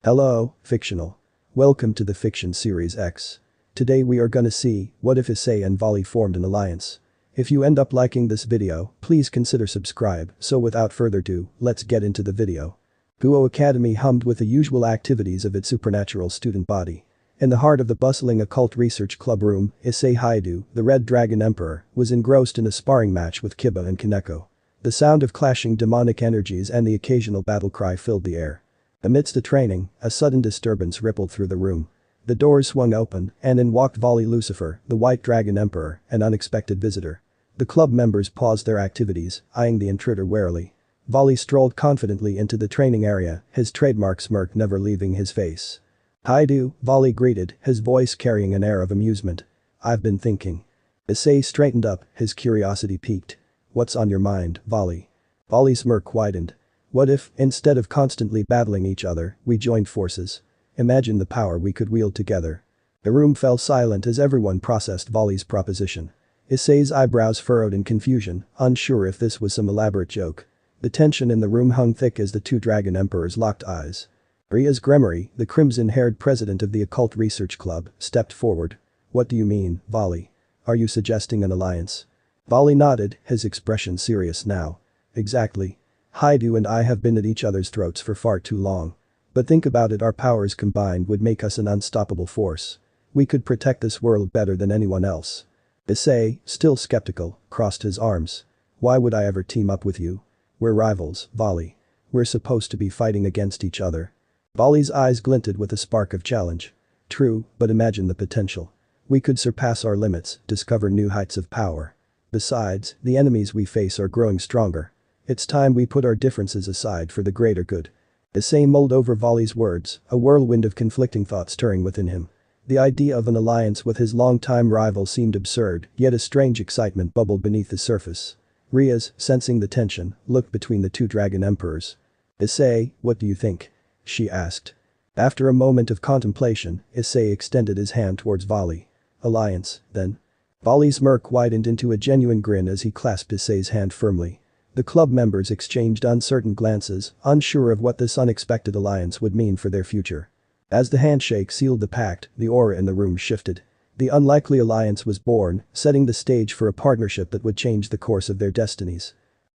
Hello, fictional. Welcome to the Fiction Series X. Today we are gonna see, what if Issei and Vali formed an alliance? If you end up liking this video, please consider subscribe, so without further ado, let's get into the video. Guo Academy hummed with the usual activities of its supernatural student body. In the heart of the bustling occult research club room, Issei Haidu, the Red Dragon Emperor, was engrossed in a sparring match with Kiba and Kaneko. The sound of clashing demonic energies and the occasional battle cry filled the air. Amidst the training, a sudden disturbance rippled through the room. The doors swung open, and in walked Vali Lucifer, the White Dragon Emperor, an unexpected visitor. The club members paused their activities, eyeing the intruder warily. Vali strolled confidently into the training area, his trademark smirk never leaving his face. "Haidu," Vali greeted, his voice carrying an air of amusement. "I've been thinking." Issei straightened up, his curiosity piqued. "What's on your mind, Vali?" Vali's smirk widened. "What if, instead of constantly battling each other, we joined forces? Imagine the power we could wield together." The room fell silent as everyone processed Vali's proposition. Issei's eyebrows furrowed in confusion, unsure if this was some elaborate joke. The tension in the room hung thick as the two Dragon Emperors locked eyes. Riaz Gremory, the crimson-haired president of the Occult Research Club, stepped forward. "What do you mean, Vali? Are you suggesting an alliance?" Vali nodded, his expression serious now. "Exactly. Haidu and I have been at each other's throats for far too long. But think about it, our powers combined would make us an unstoppable force. We could protect this world better than anyone else." Issei, still skeptical, crossed his arms. "Why would I ever team up with you? We're rivals, Vali. We're supposed to be fighting against each other." Vali's eyes glinted with a spark of challenge. "True, but imagine the potential. We could surpass our limits, discover new heights of power. Besides, the enemies we face are growing stronger. It's time we put our differences aside for the greater good." Issei mulled over Vali's words, a whirlwind of conflicting thoughts stirring within him. The idea of an alliance with his longtime rival seemed absurd, yet a strange excitement bubbled beneath the surface. Riaz, sensing the tension, looked between the two Dragon Emperors. "Issei, what do you think?" she asked. After a moment of contemplation, Issei extended his hand towards Vali. "Alliance, then?" Vali's smirk widened into a genuine grin as he clasped Issei's hand firmly. The club members exchanged uncertain glances, unsure of what this unexpected alliance would mean for their future. As the handshake sealed the pact, the aura in the room shifted. The unlikely alliance was born, setting the stage for a partnership that would change the course of their destinies.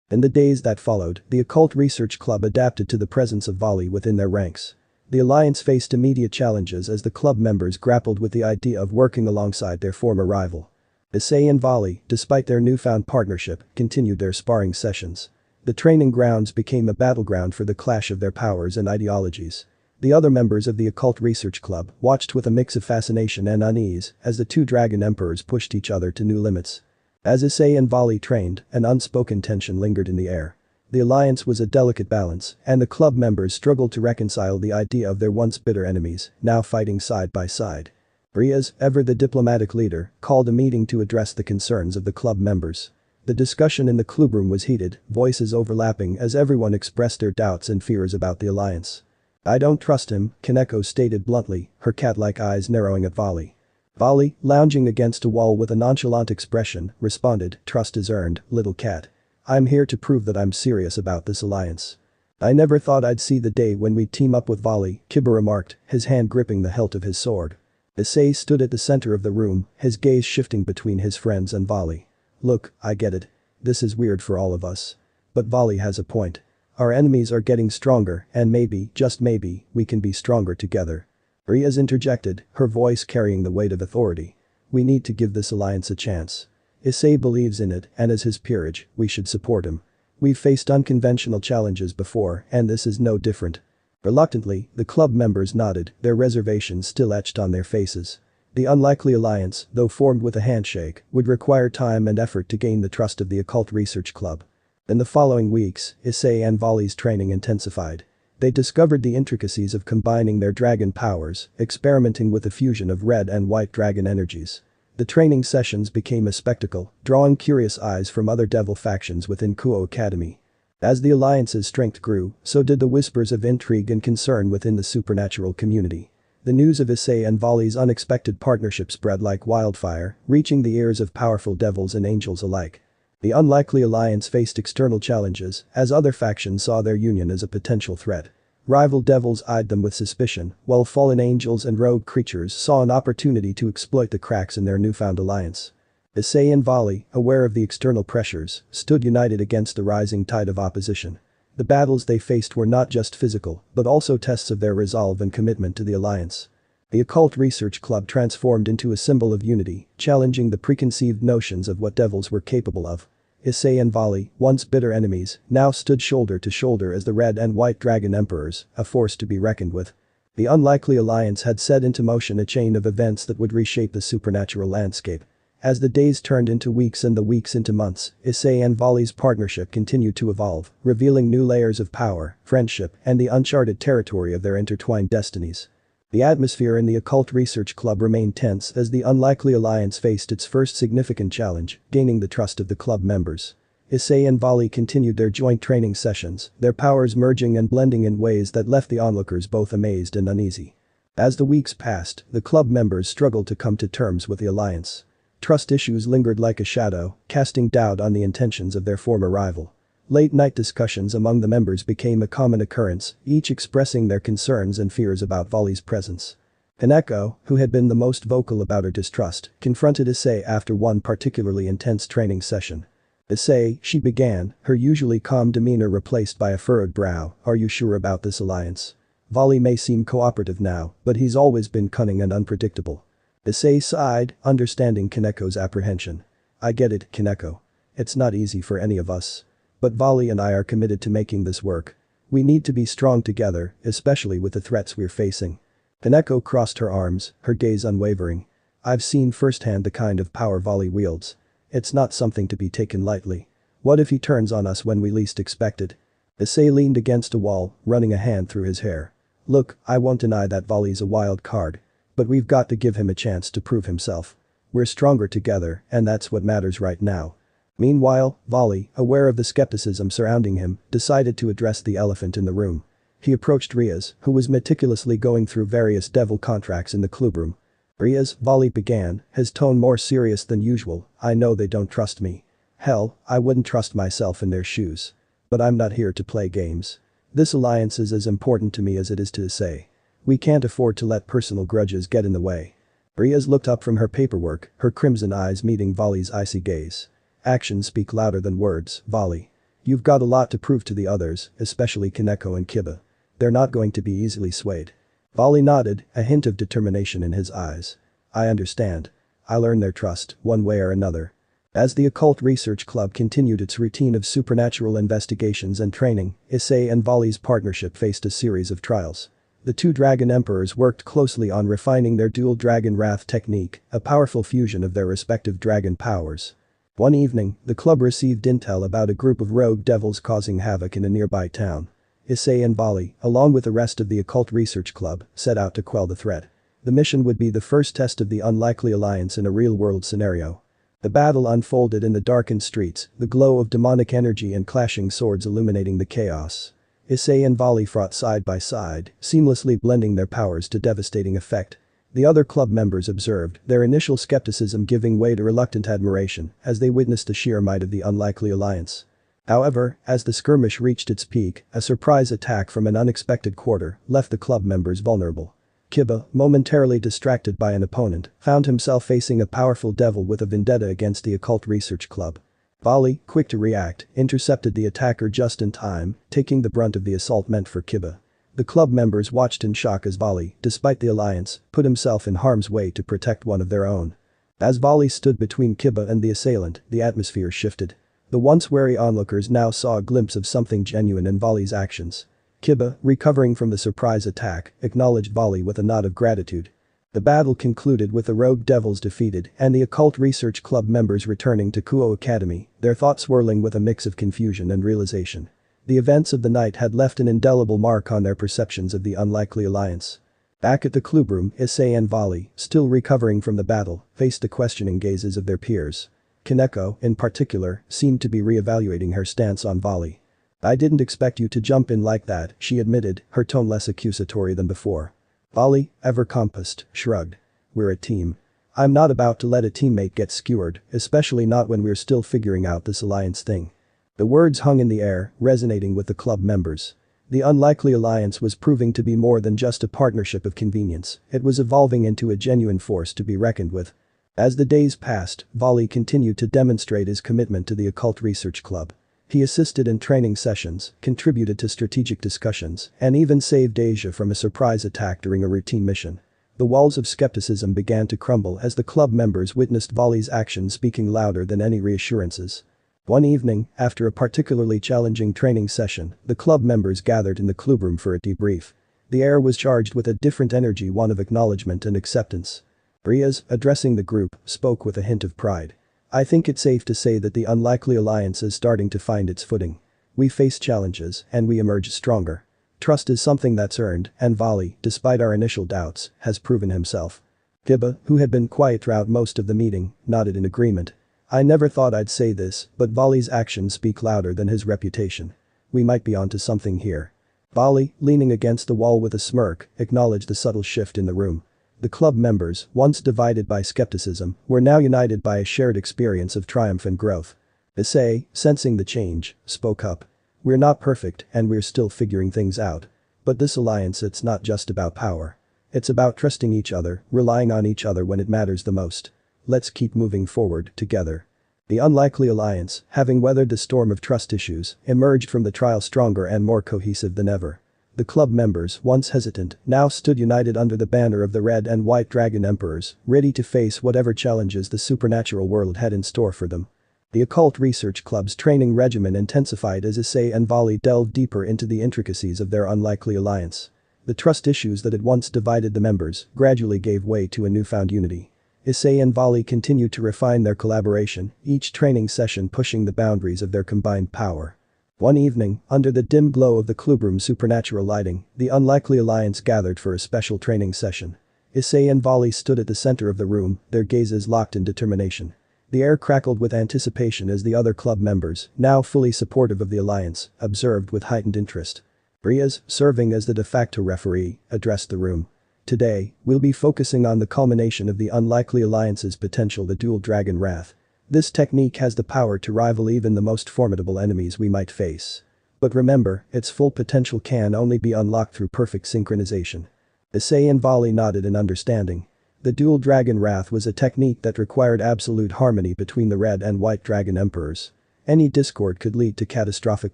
In the days that followed, the Occult Research Club adapted to the presence of Vali within their ranks. The alliance faced immediate challenges as the club members grappled with the idea of working alongside their former rival. Issei and Vali, despite their newfound partnership, continued their sparring sessions. The training grounds became a battleground for the clash of their powers and ideologies. The other members of the Occult Research Club watched with a mix of fascination and unease as the two Dragon Emperors pushed each other to new limits. As Issei and Vali trained, an unspoken tension lingered in the air. The alliance was a delicate balance, and the club members struggled to reconcile the idea of their once bitter enemies, now fighting side by side. Riaz, ever the diplomatic leader, called a meeting to address the concerns of the club members. The discussion in the clubroom was heated, voices overlapping as everyone expressed their doubts and fears about the alliance. "I don't trust him," Kaneko stated bluntly, her cat-like eyes narrowing at Vali. Vali, lounging against a wall with a nonchalant expression, responded, "Trust is earned, little cat. I'm here to prove that I'm serious about this alliance." "I never thought I'd see the day when we'd team up with Vali," Kiba remarked, his hand gripping the hilt of his sword. Issei stood at the center of the room, his gaze shifting between his friends and Vali. "Look, I get it. This is weird for all of us. But Vali has a point. Our enemies are getting stronger, and maybe, just maybe, we can be stronger together." Riaz interjected, her voice carrying the weight of authority. "We need to give this alliance a chance. Issei believes in it, and as his peerage, we should support him. We've faced unconventional challenges before, and this is no different." Reluctantly, the club members nodded, their reservations still etched on their faces. The unlikely alliance, though formed with a handshake, would require time and effort to gain the trust of the Occult Research Club. In the following weeks, Issei and Vali's training intensified. They discovered the intricacies of combining their dragon powers, experimenting with the fusion of red and white dragon energies. The training sessions became a spectacle, drawing curious eyes from other devil factions within Guo Academy. As the alliance's strength grew, so did the whispers of intrigue and concern within the supernatural community. The news of Issei and Vali's unexpected partnership spread like wildfire, reaching the ears of powerful devils and angels alike. The unlikely alliance faced external challenges, as other factions saw their union as a potential threat. Rival devils eyed them with suspicion, while fallen angels and rogue creatures saw an opportunity to exploit the cracks in their newfound alliance. Issei and Vali, aware of the external pressures, stood united against the rising tide of opposition. The battles they faced were not just physical, but also tests of their resolve and commitment to the alliance. The Occult Research Club transformed into a symbol of unity, challenging the preconceived notions of what devils were capable of. Issei and Vali, once bitter enemies, now stood shoulder to shoulder as the Red and White Dragon Emperors, a force to be reckoned with. The unlikely alliance had set into motion a chain of events that would reshape the supernatural landscape. As the days turned into weeks and the weeks into months, Issei and Vali's partnership continued to evolve, revealing new layers of power, friendship, and the uncharted territory of their intertwined destinies. The atmosphere in the Occult Research Club remained tense as the unlikely alliance faced its first significant challenge, gaining the trust of the club members. Issei and Vali continued their joint training sessions, their powers merging and blending in ways that left the onlookers both amazed and uneasy. As the weeks passed, the club members struggled to come to terms with the alliance. Trust issues lingered like a shadow, casting doubt on the intentions of their former rival. Late-night discussions among the members became a common occurrence, each expressing their concerns and fears about Vali's presence. Kaneko, who had been the most vocal about her distrust, confronted Issei after one particularly intense training session. "Issei," she began, her usually calm demeanor replaced by a furrowed brow, "are you sure about this alliance? Vali may seem cooperative now, but he's always been cunning and unpredictable." Issei sighed, understanding Kaneko's apprehension. "I get it, Kaneko. It's not easy for any of us. But Vali and I are committed to making this work. We need to be strong together, especially with the threats we're facing." Kaneko crossed her arms, her gaze unwavering. "I've seen firsthand the kind of power Vali wields. It's not something to be taken lightly. What if he turns on us when we least expect it?" Issei leaned against a wall, running a hand through his hair. "Look, I won't deny that Vali's a wild card. But we've got to give him a chance to prove himself. We're stronger together, and that's what matters right now." Meanwhile, Vali, aware of the skepticism surrounding him, decided to address the elephant in the room. He approached Riaz, who was meticulously going through various devil contracts in the clubroom. "Riaz," Vali began, his tone more serious than usual, "I know they don't trust me. Hell, I wouldn't trust myself in their shoes. But I'm not here to play games. This alliance is as important to me as it is to Issei. We can't afford to let personal grudges get in the way." Riaz looked up from her paperwork, her crimson eyes meeting Vali's icy gaze. "Actions speak louder than words, Vali. You've got a lot to prove to the others, especially Kaneko and Kiba. They're not going to be easily swayed." Vali nodded, a hint of determination in his eyes. "I understand. I'll earn their trust, one way or another." As the Occult Research Club continued its routine of supernatural investigations and training, Issei and Vali's partnership faced a series of trials. The two Dragon Emperors worked closely on refining their dual Dragon Wrath technique, a powerful fusion of their respective dragon powers. One evening, the club received intel about a group of rogue devils causing havoc in a nearby town. Issei and Vali, along with the rest of the Occult Research Club, set out to quell the threat. The mission would be the first test of the unlikely alliance in a real-world scenario. The battle unfolded in the darkened streets, the glow of demonic energy and clashing swords illuminating the chaos. Issei and Vali fought side by side, seamlessly blending their powers to devastating effect. The other club members observed, their initial skepticism giving way to reluctant admiration as they witnessed the sheer might of the unlikely alliance. However, as the skirmish reached its peak, a surprise attack from an unexpected quarter left the club members vulnerable. Kiba, momentarily distracted by an opponent, found himself facing a powerful devil with a vendetta against the Occult Research Club. Vali, quick to react, intercepted the attacker just in time, taking the brunt of the assault meant for Kiba. The club members watched in shock as Vali, despite the alliance, put himself in harm's way to protect one of their own. As Vali stood between Kiba and the assailant, the atmosphere shifted. The once wary onlookers now saw a glimpse of something genuine in Vali's actions. Kiba, recovering from the surprise attack, acknowledged Vali with a nod of gratitude. The battle concluded with the rogue devils defeated and the Occult Research Club members returning to Kuo Academy, their thoughts swirling with a mix of confusion and realization. The events of the night had left an indelible mark on their perceptions of the unlikely alliance. Back at the clubroom, Issei and Vali, still recovering from the battle, faced the questioning gazes of their peers. Kaneko, in particular, seemed to be re-evaluating her stance on Vali. "I didn't expect you to jump in like that," she admitted, her tone less accusatory than before. Vali, ever compassed, shrugged. "We're a team. I'm not about to let a teammate get skewered, especially not when we're still figuring out this alliance thing." The words hung in the air, resonating with the club members. The unlikely alliance was proving to be more than just a partnership of convenience, it was evolving into a genuine force to be reckoned with. As the days passed, Vali continued to demonstrate his commitment to the Occult Research Club. He assisted in training sessions, contributed to strategic discussions, and even saved Asia from a surprise attack during a routine mission. The walls of skepticism began to crumble as the club members witnessed Vali's actions speaking louder than any reassurances. One evening, after a particularly challenging training session, the club members gathered in the clubroom for a debrief. The air was charged with a different energy, one of acknowledgement and acceptance. Riaz, addressing the group, spoke with a hint of pride. I think it's safe to say that the unlikely alliance is starting to find its footing. We face challenges, and we emerge stronger. Trust is something that's earned, and Vali, despite our initial doubts, has proven himself. Gibba, who had been quiet throughout most of the meeting, nodded in agreement. I never thought I'd say this, but Vali's actions speak louder than his reputation. We might be onto something here. Vali, leaning against the wall with a smirk, acknowledged the subtle shift in the room. The club members, once divided by skepticism, were now united by a shared experience of triumph and growth. Issei, sensing the change, spoke up. We're not perfect and we're still figuring things out. But this alliance, it's not just about power. It's about trusting each other, relying on each other when it matters the most. Let's keep moving forward, together. The unlikely alliance, having weathered the storm of trust issues, emerged from the trial stronger and more cohesive than ever. The club members, once hesitant, now stood united under the banner of the Red and White Dragon Emperors, ready to face whatever challenges the supernatural world had in store for them. The Occult Research Club's training regimen intensified as Issei and Vali delved deeper into the intricacies of their unlikely alliance. The trust issues that had once divided the members gradually gave way to a newfound unity. Issei and Vali continued to refine their collaboration, each training session pushing the boundaries of their combined power. One evening, under the dim glow of the clubroom's supernatural lighting, the unlikely alliance gathered for a special training session. Issei and Vali stood at the center of the room, their gazes locked in determination. The air crackled with anticipation as the other club members, now fully supportive of the alliance, observed with heightened interest. Riaz, serving as the de facto referee, addressed the room. Today, we'll be focusing on the culmination of the unlikely alliance's potential, the Dual Dragon Wrath. This technique has the power to rival even the most formidable enemies we might face. But remember, its full potential can only be unlocked through perfect synchronization. Issei and Vali nodded in understanding. The Dual Dragon Wrath was a technique that required absolute harmony between the Red and White Dragon Emperors. Any discord could lead to catastrophic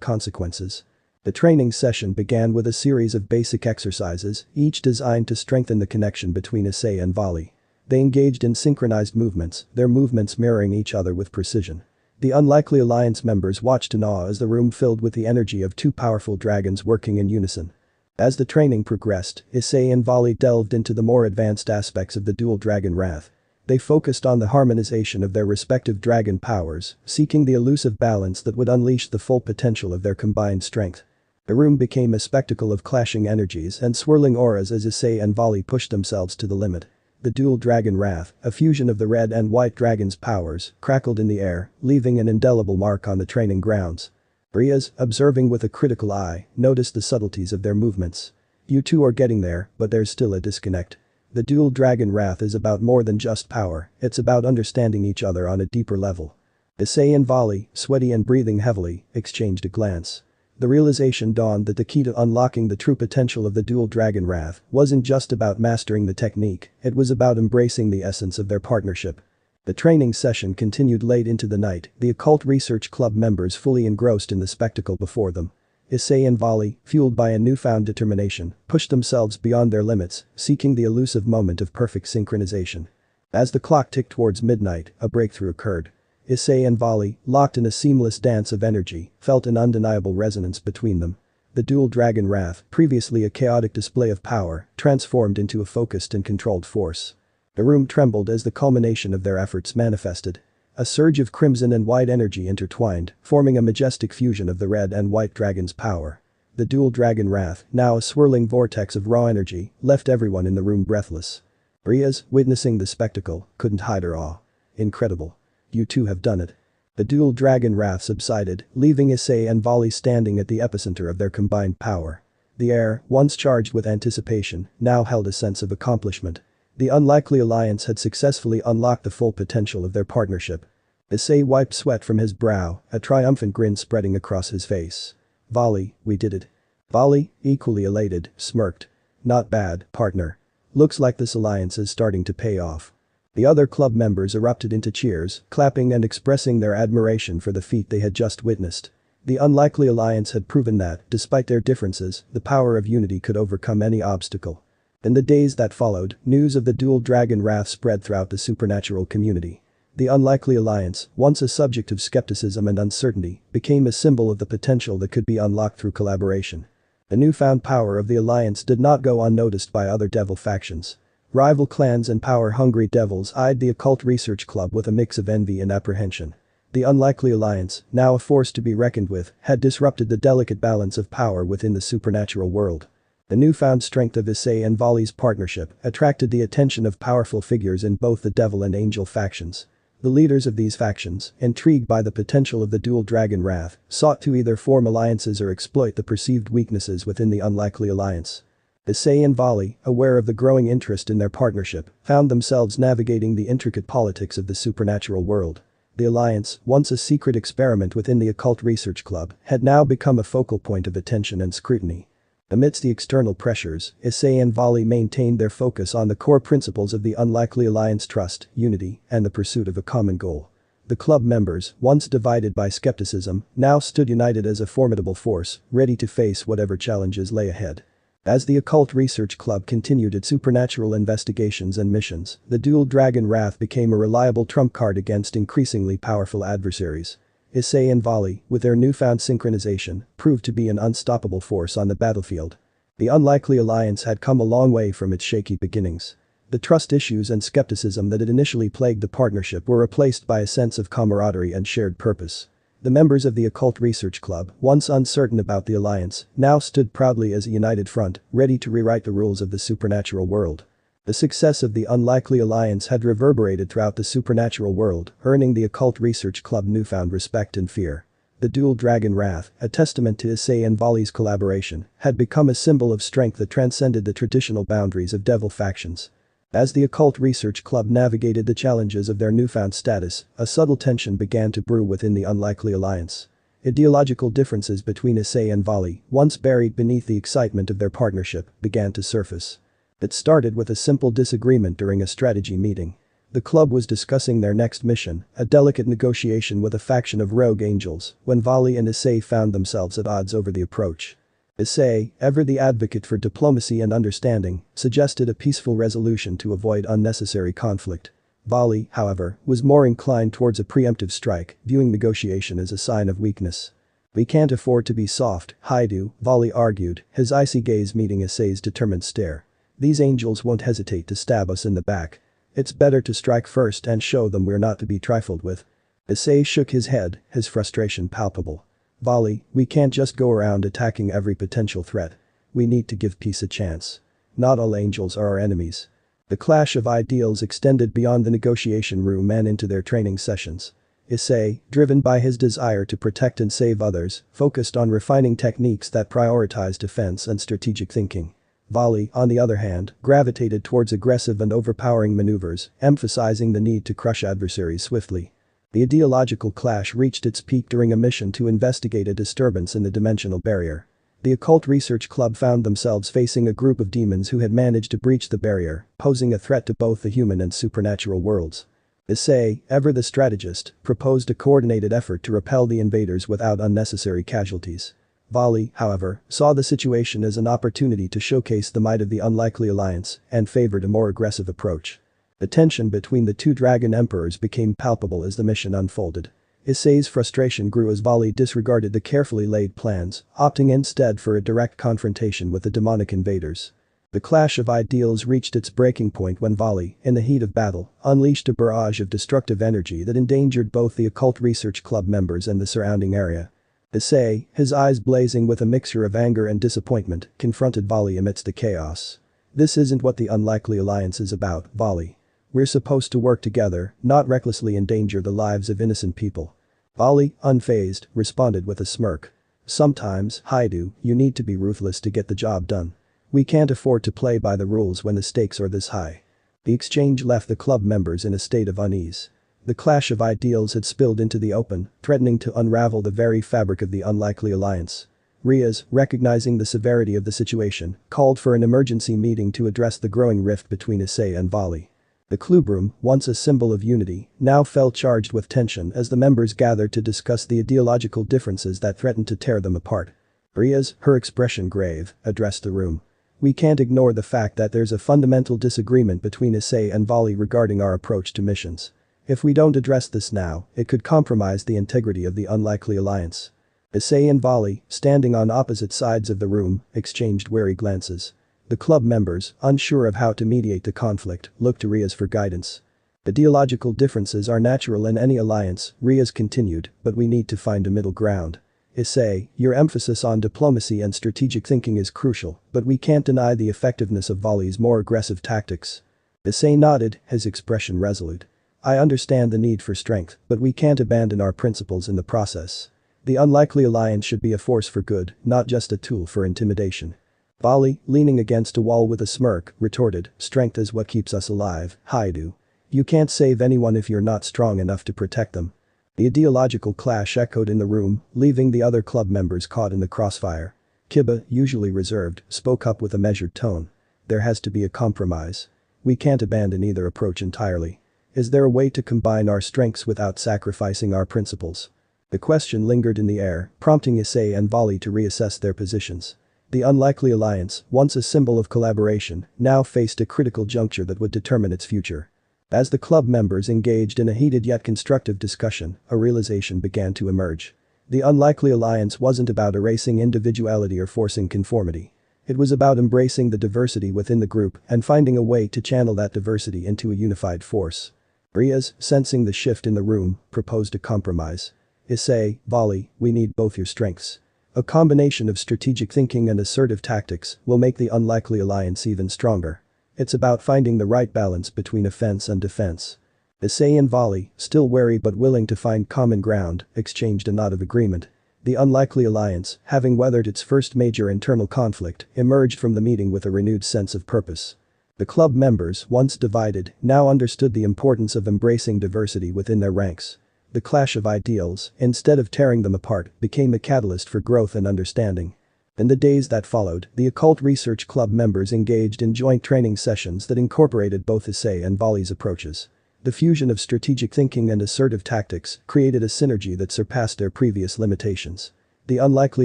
consequences. The training session began with a series of basic exercises, each designed to strengthen the connection between Issei and Vali. They engaged in synchronized movements, their movements mirroring each other with precision. The unlikely alliance members watched in awe as the room filled with the energy of two powerful dragons working in unison. As the training progressed, Issei and Vali delved into the more advanced aspects of the Dual Dragon Wrath. They focused on the harmonization of their respective dragon powers, seeking the elusive balance that would unleash the full potential of their combined strength. The room became a spectacle of clashing energies and swirling auras as Issei and Vali pushed themselves to the limit. The Dual Dragon Wrath, a fusion of the Red and White Dragon's powers, crackled in the air, leaving an indelible mark on the training grounds. Riaz, observing with a critical eye, noticed the subtleties of their movements. You two are getting there, but there's still a disconnect. The Dual Dragon Wrath is about more than just power, it's about understanding each other on a deeper level. Issei and Vali, sweaty and breathing heavily, exchanged a glance. The realization dawned that the key to unlocking the true potential of the Dual Dragon Wrath wasn't just about mastering the technique, it was about embracing the essence of their partnership. The training session continued late into the night, the Occult Research Club members fully engrossed in the spectacle before them. Issei and Vali, fueled by a newfound determination, pushed themselves beyond their limits, seeking the elusive moment of perfect synchronization. As the clock ticked towards midnight, a breakthrough occurred. Issei and Vali, locked in a seamless dance of energy, felt an undeniable resonance between them. The Dual Dragon Wrath, previously a chaotic display of power, transformed into a focused and controlled force. The room trembled as the culmination of their efforts manifested. A surge of crimson and white energy intertwined, forming a majestic fusion of the Red and White Dragon's power. The Dual Dragon Wrath, now a swirling vortex of raw energy, left everyone in the room breathless. Riaz, witnessing the spectacle, couldn't hide her awe. Incredible. You two have done it. The Dual Dragon Wrath subsided, leaving Issei and Vali standing at the epicenter of their combined power. The air, once charged with anticipation, now held a sense of accomplishment. The unlikely alliance had successfully unlocked the full potential of their partnership. Issei wiped sweat from his brow, a triumphant grin spreading across his face. Vali, we did it. Vali, equally elated, smirked. Not bad, partner. Looks like this alliance is starting to pay off. The other club members erupted into cheers, clapping and expressing their admiration for the feat they had just witnessed. The unlikely alliance had proven that, despite their differences, the power of unity could overcome any obstacle. In the days that followed, news of the dual dragon wrath spread throughout the supernatural community. The unlikely alliance, once a subject of skepticism and uncertainty, became a symbol of the potential that could be unlocked through collaboration. The newfound power of the alliance did not go unnoticed by other devil factions. Rival clans and power-hungry devils eyed the occult research club with a mix of envy and apprehension. The unlikely alliance, now a force to be reckoned with, had disrupted the delicate balance of power within the supernatural world. The newfound strength of Issei and Vali's partnership attracted the attention of powerful figures in both the devil and angel factions. The leaders of these factions, intrigued by the potential of the dual dragon wrath, sought to either form alliances or exploit the perceived weaknesses within the unlikely alliance. Issei and Vali, aware of the growing interest in their partnership, found themselves navigating the intricate politics of the supernatural world. The alliance, once a secret experiment within the occult research club, had now become a focal point of attention and scrutiny. Amidst the external pressures, Issei and Vali maintained their focus on the core principles of the unlikely alliance: trust, unity, and the pursuit of a common goal. The club members, once divided by skepticism, now stood united as a formidable force, ready to face whatever challenges lay ahead. As the occult research club continued its supernatural investigations and missions, the dual dragon wrath became a reliable trump card against increasingly powerful adversaries. Issei and Vali, with their newfound synchronization, proved to be an unstoppable force on the battlefield. The unlikely alliance had come a long way from its shaky beginnings. The trust issues and skepticism that had initially plagued the partnership were replaced by a sense of camaraderie and shared purpose. The members of the occult research club, once uncertain about the alliance, now stood proudly as a united front, ready to rewrite the rules of the supernatural world. The success of the unlikely alliance had reverberated throughout the supernatural world, earning the occult research club newfound respect and fear. The dual dragon wrath, a testament to Issei and Vali's collaboration, had become a symbol of strength that transcended the traditional boundaries of devil factions. As the occult research club navigated the challenges of their newfound status, a subtle tension began to brew within the unlikely alliance. Ideological differences between Issei and Vali, once buried beneath the excitement of their partnership, began to surface. It started with a simple disagreement during a strategy meeting. The club was discussing their next mission, a delicate negotiation with a faction of rogue angels, when Vali and Issei found themselves at odds over the approach. Issei, ever the advocate for diplomacy and understanding, suggested a peaceful resolution to avoid unnecessary conflict. Vali, however, was more inclined towards a preemptive strike, viewing negotiation as a sign of weakness. "We can't afford to be soft, Haidu," Vali argued, his icy gaze meeting Issei's determined stare. "These angels won't hesitate to stab us in the back. It's better to strike first and show them we're not to be trifled with." Issei shook his head, his frustration palpable. "Vali, we can't just go around attacking every potential threat. We need to give peace a chance. Not all angels are our enemies." The clash of ideals extended beyond the negotiation room and into their training sessions. Issei, driven by his desire to protect and save others, focused on refining techniques that prioritize defense and strategic thinking. Vali, on the other hand, gravitated towards aggressive and overpowering maneuvers, emphasizing the need to crush adversaries swiftly. The ideological clash reached its peak during a mission to investigate a disturbance in the dimensional barrier. The occult research club found themselves facing a group of demons who had managed to breach the barrier, posing a threat to both the human and supernatural worlds. Issei, ever the strategist, proposed a coordinated effort to repel the invaders without unnecessary casualties. Vali, however, saw the situation as an opportunity to showcase the might of the unlikely alliance and favored a more aggressive approach. The tension between the two dragon emperors became palpable as the mission unfolded. Issei's frustration grew as Vali disregarded the carefully laid plans, opting instead for a direct confrontation with the demonic invaders. The clash of ideals reached its breaking point when Vali, in the heat of battle, unleashed a barrage of destructive energy that endangered both the occult research club members and the surrounding area. Issei, his eyes blazing with a mixture of anger and disappointment, confronted Vali amidst the chaos. "This isn't what the unlikely alliance is about, Vali. We're supposed to work together, not recklessly endanger the lives of innocent people." Vali, unfazed, responded with a smirk. "Sometimes, Haidu, you need to be ruthless to get the job done. We can't afford to play by the rules when the stakes are this high." The exchange left the club members in a state of unease. The clash of ideals had spilled into the open, threatening to unravel the very fabric of the unlikely alliance. Riaz, recognizing the severity of the situation, called for an emergency meeting to address the growing rift between Issei and Vali. The clubroom, once a symbol of unity, now felt charged with tension as the members gathered to discuss the ideological differences that threatened to tear them apart. Riaz, her expression grave, addressed the room. We can't ignore the fact that there's a fundamental disagreement between Issei and Vali regarding our approach to missions. If we don't address this now, it could compromise the integrity of the unlikely alliance. Issei and Vali, standing on opposite sides of the room, exchanged wary glances. The club members, unsure of how to mediate the conflict, looked to Riaz for guidance. Ideological differences are natural in any alliance, Riaz continued, but we need to find a middle ground. Issei, your emphasis on diplomacy and strategic thinking is crucial, but we can't deny the effectiveness of Vali's more aggressive tactics. Issei nodded, his expression resolute. I understand the need for strength, but we can't abandon our principles in the process. The unlikely alliance should be a force for good, not just a tool for intimidation. Vali, leaning against a wall with a smirk, retorted, strength is what keeps us alive, Haidu. You can't save anyone if you're not strong enough to protect them. The ideological clash echoed in the room, leaving the other club members caught in the crossfire. Kiba, usually reserved, spoke up with a measured tone. There has to be a compromise. We can't abandon either approach entirely. Is there a way to combine our strengths without sacrificing our principles? The question lingered in the air, prompting Issei and Vali to reassess their positions. The unlikely alliance, once a symbol of collaboration, now faced a critical juncture that would determine its future. As the club members engaged in a heated yet constructive discussion, a realization began to emerge. The unlikely alliance wasn't about erasing individuality or forcing conformity. It was about embracing the diversity within the group and finding a way to channel that diversity into a unified force. Riaz, sensing the shift in the room, proposed a compromise. Issei, Vali, we need both your strengths. A combination of strategic thinking and assertive tactics will make the unlikely alliance even stronger. It's about finding the right balance between offense and defense. Issei and Vali, still wary but willing to find common ground, exchanged a nod of agreement. The unlikely alliance, having weathered its first major internal conflict, emerged from the meeting with a renewed sense of purpose. The club members, once divided, now understood the importance of embracing diversity within their ranks. The clash of ideals, instead of tearing them apart, became a catalyst for growth and understanding. In the days that followed, the Occult Research Club members engaged in joint training sessions that incorporated both Issei and Vali's approaches. The fusion of strategic thinking and assertive tactics created a synergy that surpassed their previous limitations. The unlikely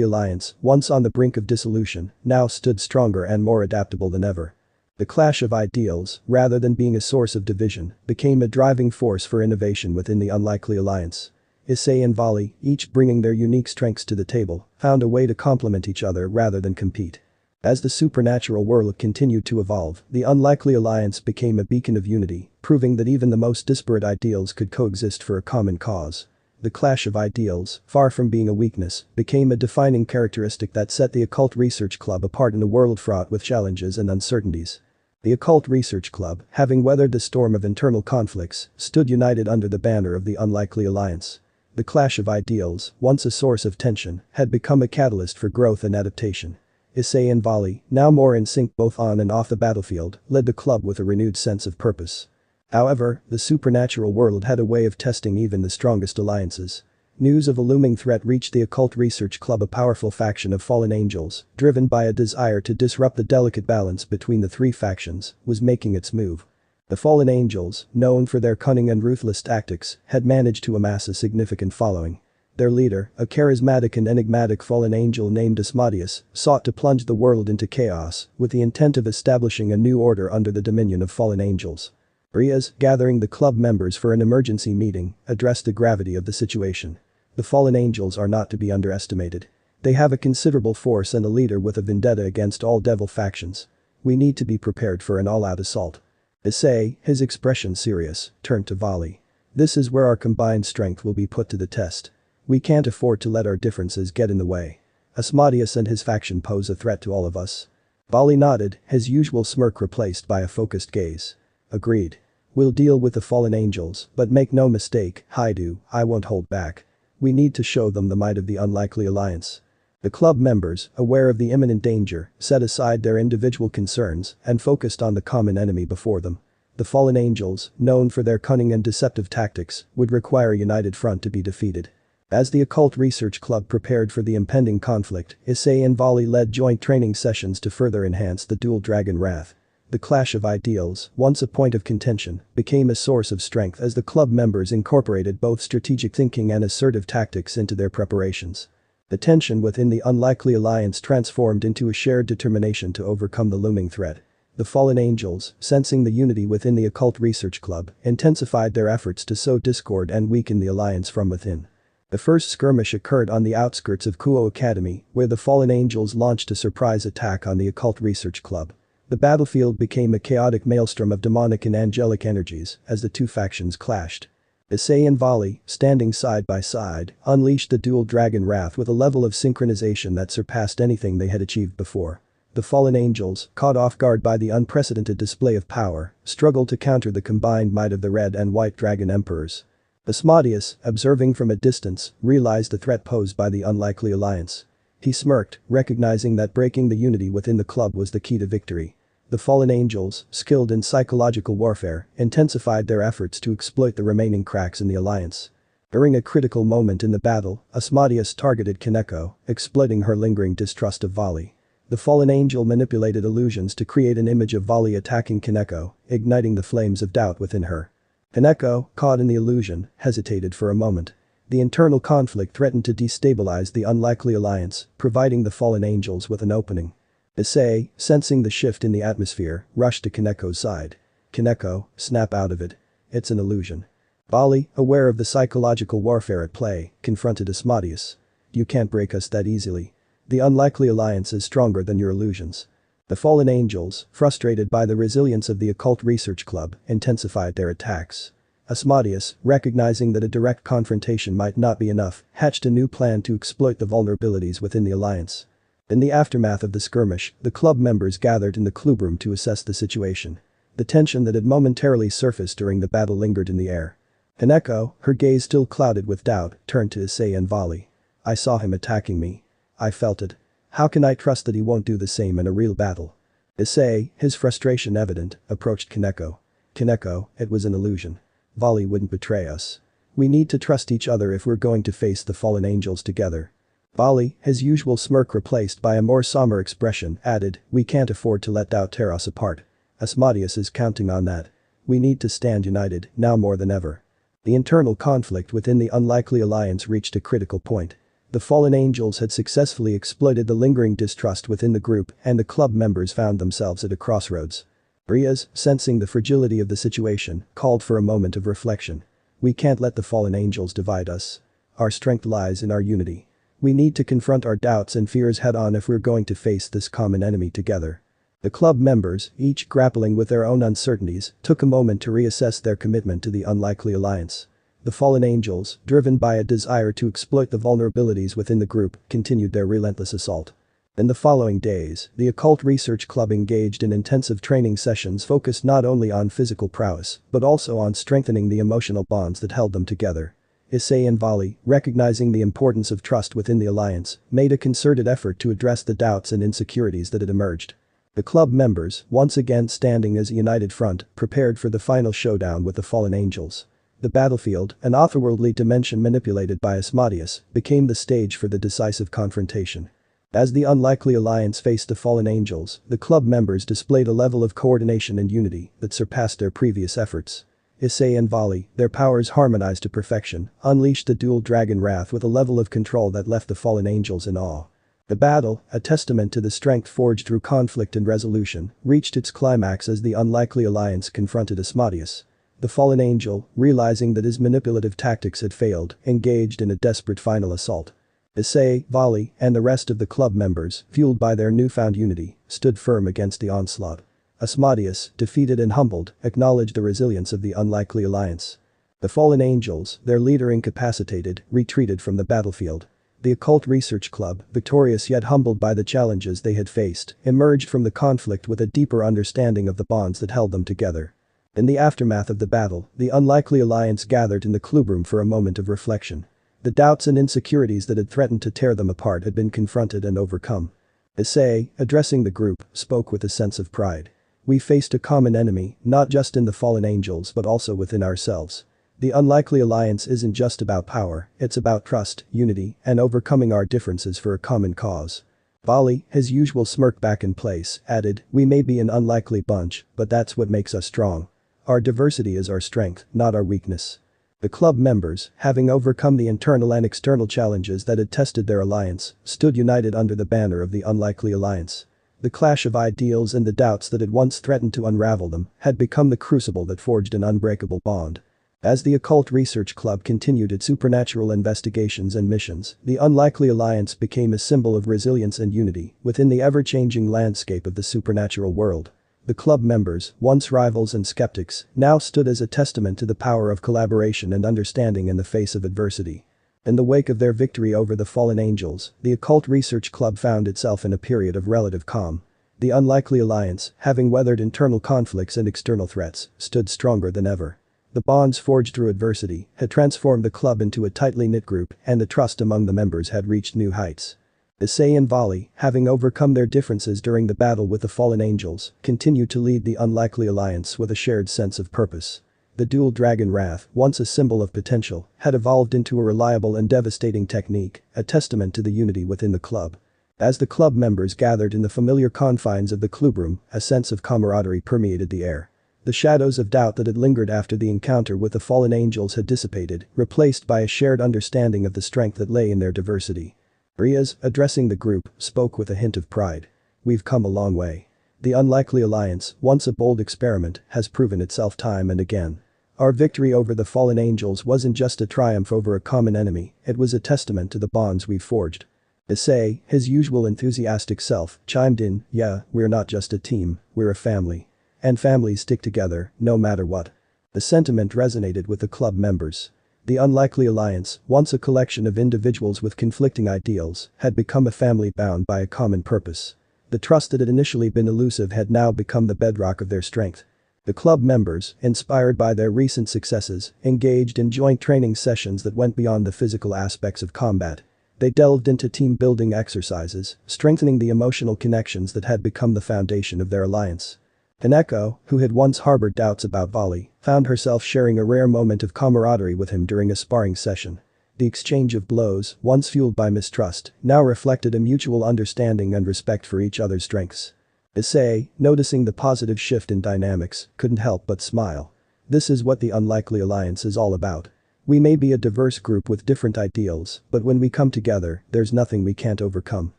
alliance, once on the brink of dissolution, now stood stronger and more adaptable than ever. The clash of ideals, rather than being a source of division, became a driving force for innovation within the unlikely alliance. Issei and Vali, each bringing their unique strengths to the table, found a way to complement each other rather than compete. As the supernatural world continued to evolve, the unlikely alliance became a beacon of unity, proving that even the most disparate ideals could coexist for a common cause. The clash of ideals, far from being a weakness, became a defining characteristic that set the Occult Research Club apart in a world fraught with challenges and uncertainties. The Occult Research Club, having weathered the storm of internal conflicts, stood united under the banner of the unlikely alliance. The clash of ideals, once a source of tension, had become a catalyst for growth and adaptation. Issei and Vali, now more in sync both on and off the battlefield, led the club with a renewed sense of purpose. However, the supernatural world had a way of testing even the strongest alliances. News of a looming threat reached the Occult Research Club, a powerful faction of fallen angels, driven by a desire to disrupt the delicate balance between the three factions, was making its move. The fallen angels, known for their cunning and ruthless tactics, had managed to amass a significant following. Their leader, a charismatic and enigmatic fallen angel named Asmodeus, sought to plunge the world into chaos with the intent of establishing a new order under the dominion of fallen angels. Riaz, gathering the club members for an emergency meeting, addressed the gravity of the situation. The fallen angels are not to be underestimated. They have a considerable force and a leader with a vendetta against all devil factions. We need to be prepared for an all-out assault. Issei, his expression serious, turned to Vali. This is where our combined strength will be put to the test. We can't afford to let our differences get in the way. Asmodeus and his faction pose a threat to all of us. Vali nodded, his usual smirk replaced by a focused gaze. Agreed. We'll deal with the fallen angels, but make no mistake, Haidu, I won't hold back. We need to show them the might of the unlikely alliance. The club members, aware of the imminent danger, set aside their individual concerns and focused on the common enemy before them. The fallen angels, known for their cunning and deceptive tactics, would require a united front to be defeated. As the Occult Research Club prepared for the impending conflict, Issei and Vali led joint training sessions to further enhance the dual dragon wrath. The clash of ideals, once a point of contention, became a source of strength as the club members incorporated both strategic thinking and assertive tactics into their preparations. The tension within the unlikely alliance transformed into a shared determination to overcome the looming threat. The fallen angels, sensing the unity within the Occult Research Club, intensified their efforts to sow discord and weaken the alliance from within. The first skirmish occurred on the outskirts of Kuo Academy, where the fallen angels launched a surprise attack on the Occult Research Club. The battlefield became a chaotic maelstrom of demonic and angelic energies as the two factions clashed. Issei and Vali, standing side by side, unleashed the dual dragon wrath with a level of synchronization that surpassed anything they had achieved before. The fallen angels, caught off guard by the unprecedented display of power, struggled to counter the combined might of the red and white dragon emperors. Asmodeus, observing from a distance, realized the threat posed by the unlikely alliance. He smirked, recognizing that breaking the unity within the club was the key to victory. The fallen angels, skilled in psychological warfare, intensified their efforts to exploit the remaining cracks in the alliance. During a critical moment in the battle, Asmodeus targeted Kaneko, exploiting her lingering distrust of Vali. The fallen angel manipulated illusions to create an image of Vali attacking Kaneko, igniting the flames of doubt within her. Kaneko, caught in the illusion, hesitated for a moment. The internal conflict threatened to destabilize the unlikely alliance, providing the fallen angels with an opening. Issei, sensing the shift in the atmosphere, rushed to Kaneko's side. Kaneko, snap out of it. It's an illusion. Vali, aware of the psychological warfare at play, confronted Asmodeus. You can't break us that easily. The unlikely alliance is stronger than your illusions. The fallen angels, frustrated by the resilience of the Occult Research Club, intensified their attacks. Asmodeus, recognizing that a direct confrontation might not be enough, hatched a new plan to exploit the vulnerabilities within the alliance. In the aftermath of the skirmish, the club members gathered in the clubroom to assess the situation. The tension that had momentarily surfaced during the battle lingered in the air. Kaneko, her gaze still clouded with doubt, turned to Issei and Vali. I saw him attacking me. I felt it. How can I trust that he won't do the same in a real battle? Issei, his frustration evident, approached Kaneko. Kaneko, it was an illusion. Vali wouldn't betray us. We need to trust each other if we're going to face the fallen angels together. Vali, his usual smirk replaced by a more somber expression, added, we can't afford to let doubt tear us apart. Asmodeus is counting on that. We need to stand united, now more than ever. The internal conflict within the unlikely alliance reached a critical point. The fallen angels had successfully exploited the lingering distrust within the group and the club members found themselves at a crossroads. Riaz, sensing the fragility of the situation, called for a moment of reflection. We can't let the fallen angels divide us. Our strength lies in our unity. We need to confront our doubts and fears head-on if we're going to face this common enemy together. The club members, each grappling with their own uncertainties, took a moment to reassess their commitment to the unlikely alliance. The fallen angels, driven by a desire to exploit the vulnerabilities within the group, continued their relentless assault. In the following days, the Occult Research Club engaged in intensive training sessions focused not only on physical prowess, but also on strengthening the emotional bonds that held them together. Issei and Vali, recognizing the importance of trust within the alliance, made a concerted effort to address the doubts and insecurities that had emerged. The club members, once again standing as a united front, prepared for the final showdown with the fallen angels. The battlefield, an otherworldly dimension manipulated by Asmodeus, became the stage for the decisive confrontation. As the unlikely alliance faced the fallen angels, the club members displayed a level of coordination and unity that surpassed their previous efforts. Issei and Vali, their powers harmonized to perfection, unleashed the dual dragon wrath with a level of control that left the fallen angels in awe. The battle, a testament to the strength forged through conflict and resolution, reached its climax as the unlikely alliance confronted Asmodeus. The fallen angel, realizing that his manipulative tactics had failed, engaged in a desperate final assault. Issei, Vali, and the rest of the club members, fueled by their newfound unity, stood firm against the onslaught. Asmodeus, defeated and humbled, acknowledged the resilience of the unlikely alliance. The fallen angels, their leader incapacitated, retreated from the battlefield. The Occult Research Club, victorious yet humbled by the challenges they had faced, emerged from the conflict with a deeper understanding of the bonds that held them together. In the aftermath of the battle, the unlikely alliance gathered in the clubroom for a moment of reflection. The doubts and insecurities that had threatened to tear them apart had been confronted and overcome. Issei, addressing the group, spoke with a sense of pride. We faced a common enemy, not just in the fallen angels but also within ourselves. The unlikely alliance isn't just about power, it's about trust, unity, and overcoming our differences for a common cause. Vali, his usual smirk back in place, added, "We may be an unlikely bunch, but that's what makes us strong. Our diversity is our strength, not our weakness." The club members, having overcome the internal and external challenges that had tested their alliance, stood united under the banner of the unlikely alliance. The clash of ideals and the doubts that had once threatened to unravel them had become the crucible that forged an unbreakable bond. As the Occult Research Club continued its supernatural investigations and missions, the unlikely alliance became a symbol of resilience and unity within the ever-changing landscape of the supernatural world. The club members, once rivals and skeptics, now stood as a testament to the power of collaboration and understanding in the face of adversity. In the wake of their victory over the fallen angels, the Occult Research Club found itself in a period of relative calm. The unlikely alliance, having weathered internal conflicts and external threats, stood stronger than ever. The bonds forged through adversity had transformed the club into a tightly knit group, and the trust among the members had reached new heights. Issei and Vali, having overcome their differences during the battle with the fallen angels, continued to lead the unlikely alliance with a shared sense of purpose. The dual dragon wrath, once a symbol of potential, had evolved into a reliable and devastating technique, a testament to the unity within the club. As the club members gathered in the familiar confines of the clubroom, a sense of camaraderie permeated the air. The shadows of doubt that had lingered after the encounter with the fallen angels had dissipated, replaced by a shared understanding of the strength that lay in their diversity. Riaz, addressing the group, spoke with a hint of pride. "We've come a long way. The unlikely alliance, once a bold experiment, has proven itself time and again. Our victory over the fallen angels wasn't just a triumph over a common enemy, it was a testament to the bonds we've forged." Issei, his usual enthusiastic self, chimed in, "Yeah, we're not just a team, we're a family. And families stick together, no matter what." The sentiment resonated with the club members. The unlikely alliance, once a collection of individuals with conflicting ideals, had become a family bound by a common purpose. The trust that had initially been elusive had now become the bedrock of their strength. The club members, inspired by their recent successes, engaged in joint training sessions that went beyond the physical aspects of combat. They delved into team-building exercises, strengthening the emotional connections that had become the foundation of their alliance. Kaneko, who had once harbored doubts about Vali, found herself sharing a rare moment of camaraderie with him during a sparring session. The exchange of blows, once fueled by mistrust, now reflected a mutual understanding and respect for each other's strengths. Issei, noticing the positive shift in dynamics, couldn't help but smile. This is what the unlikely alliance is all about. We may be a diverse group with different ideals, but when we come together, there's nothing we can't overcome.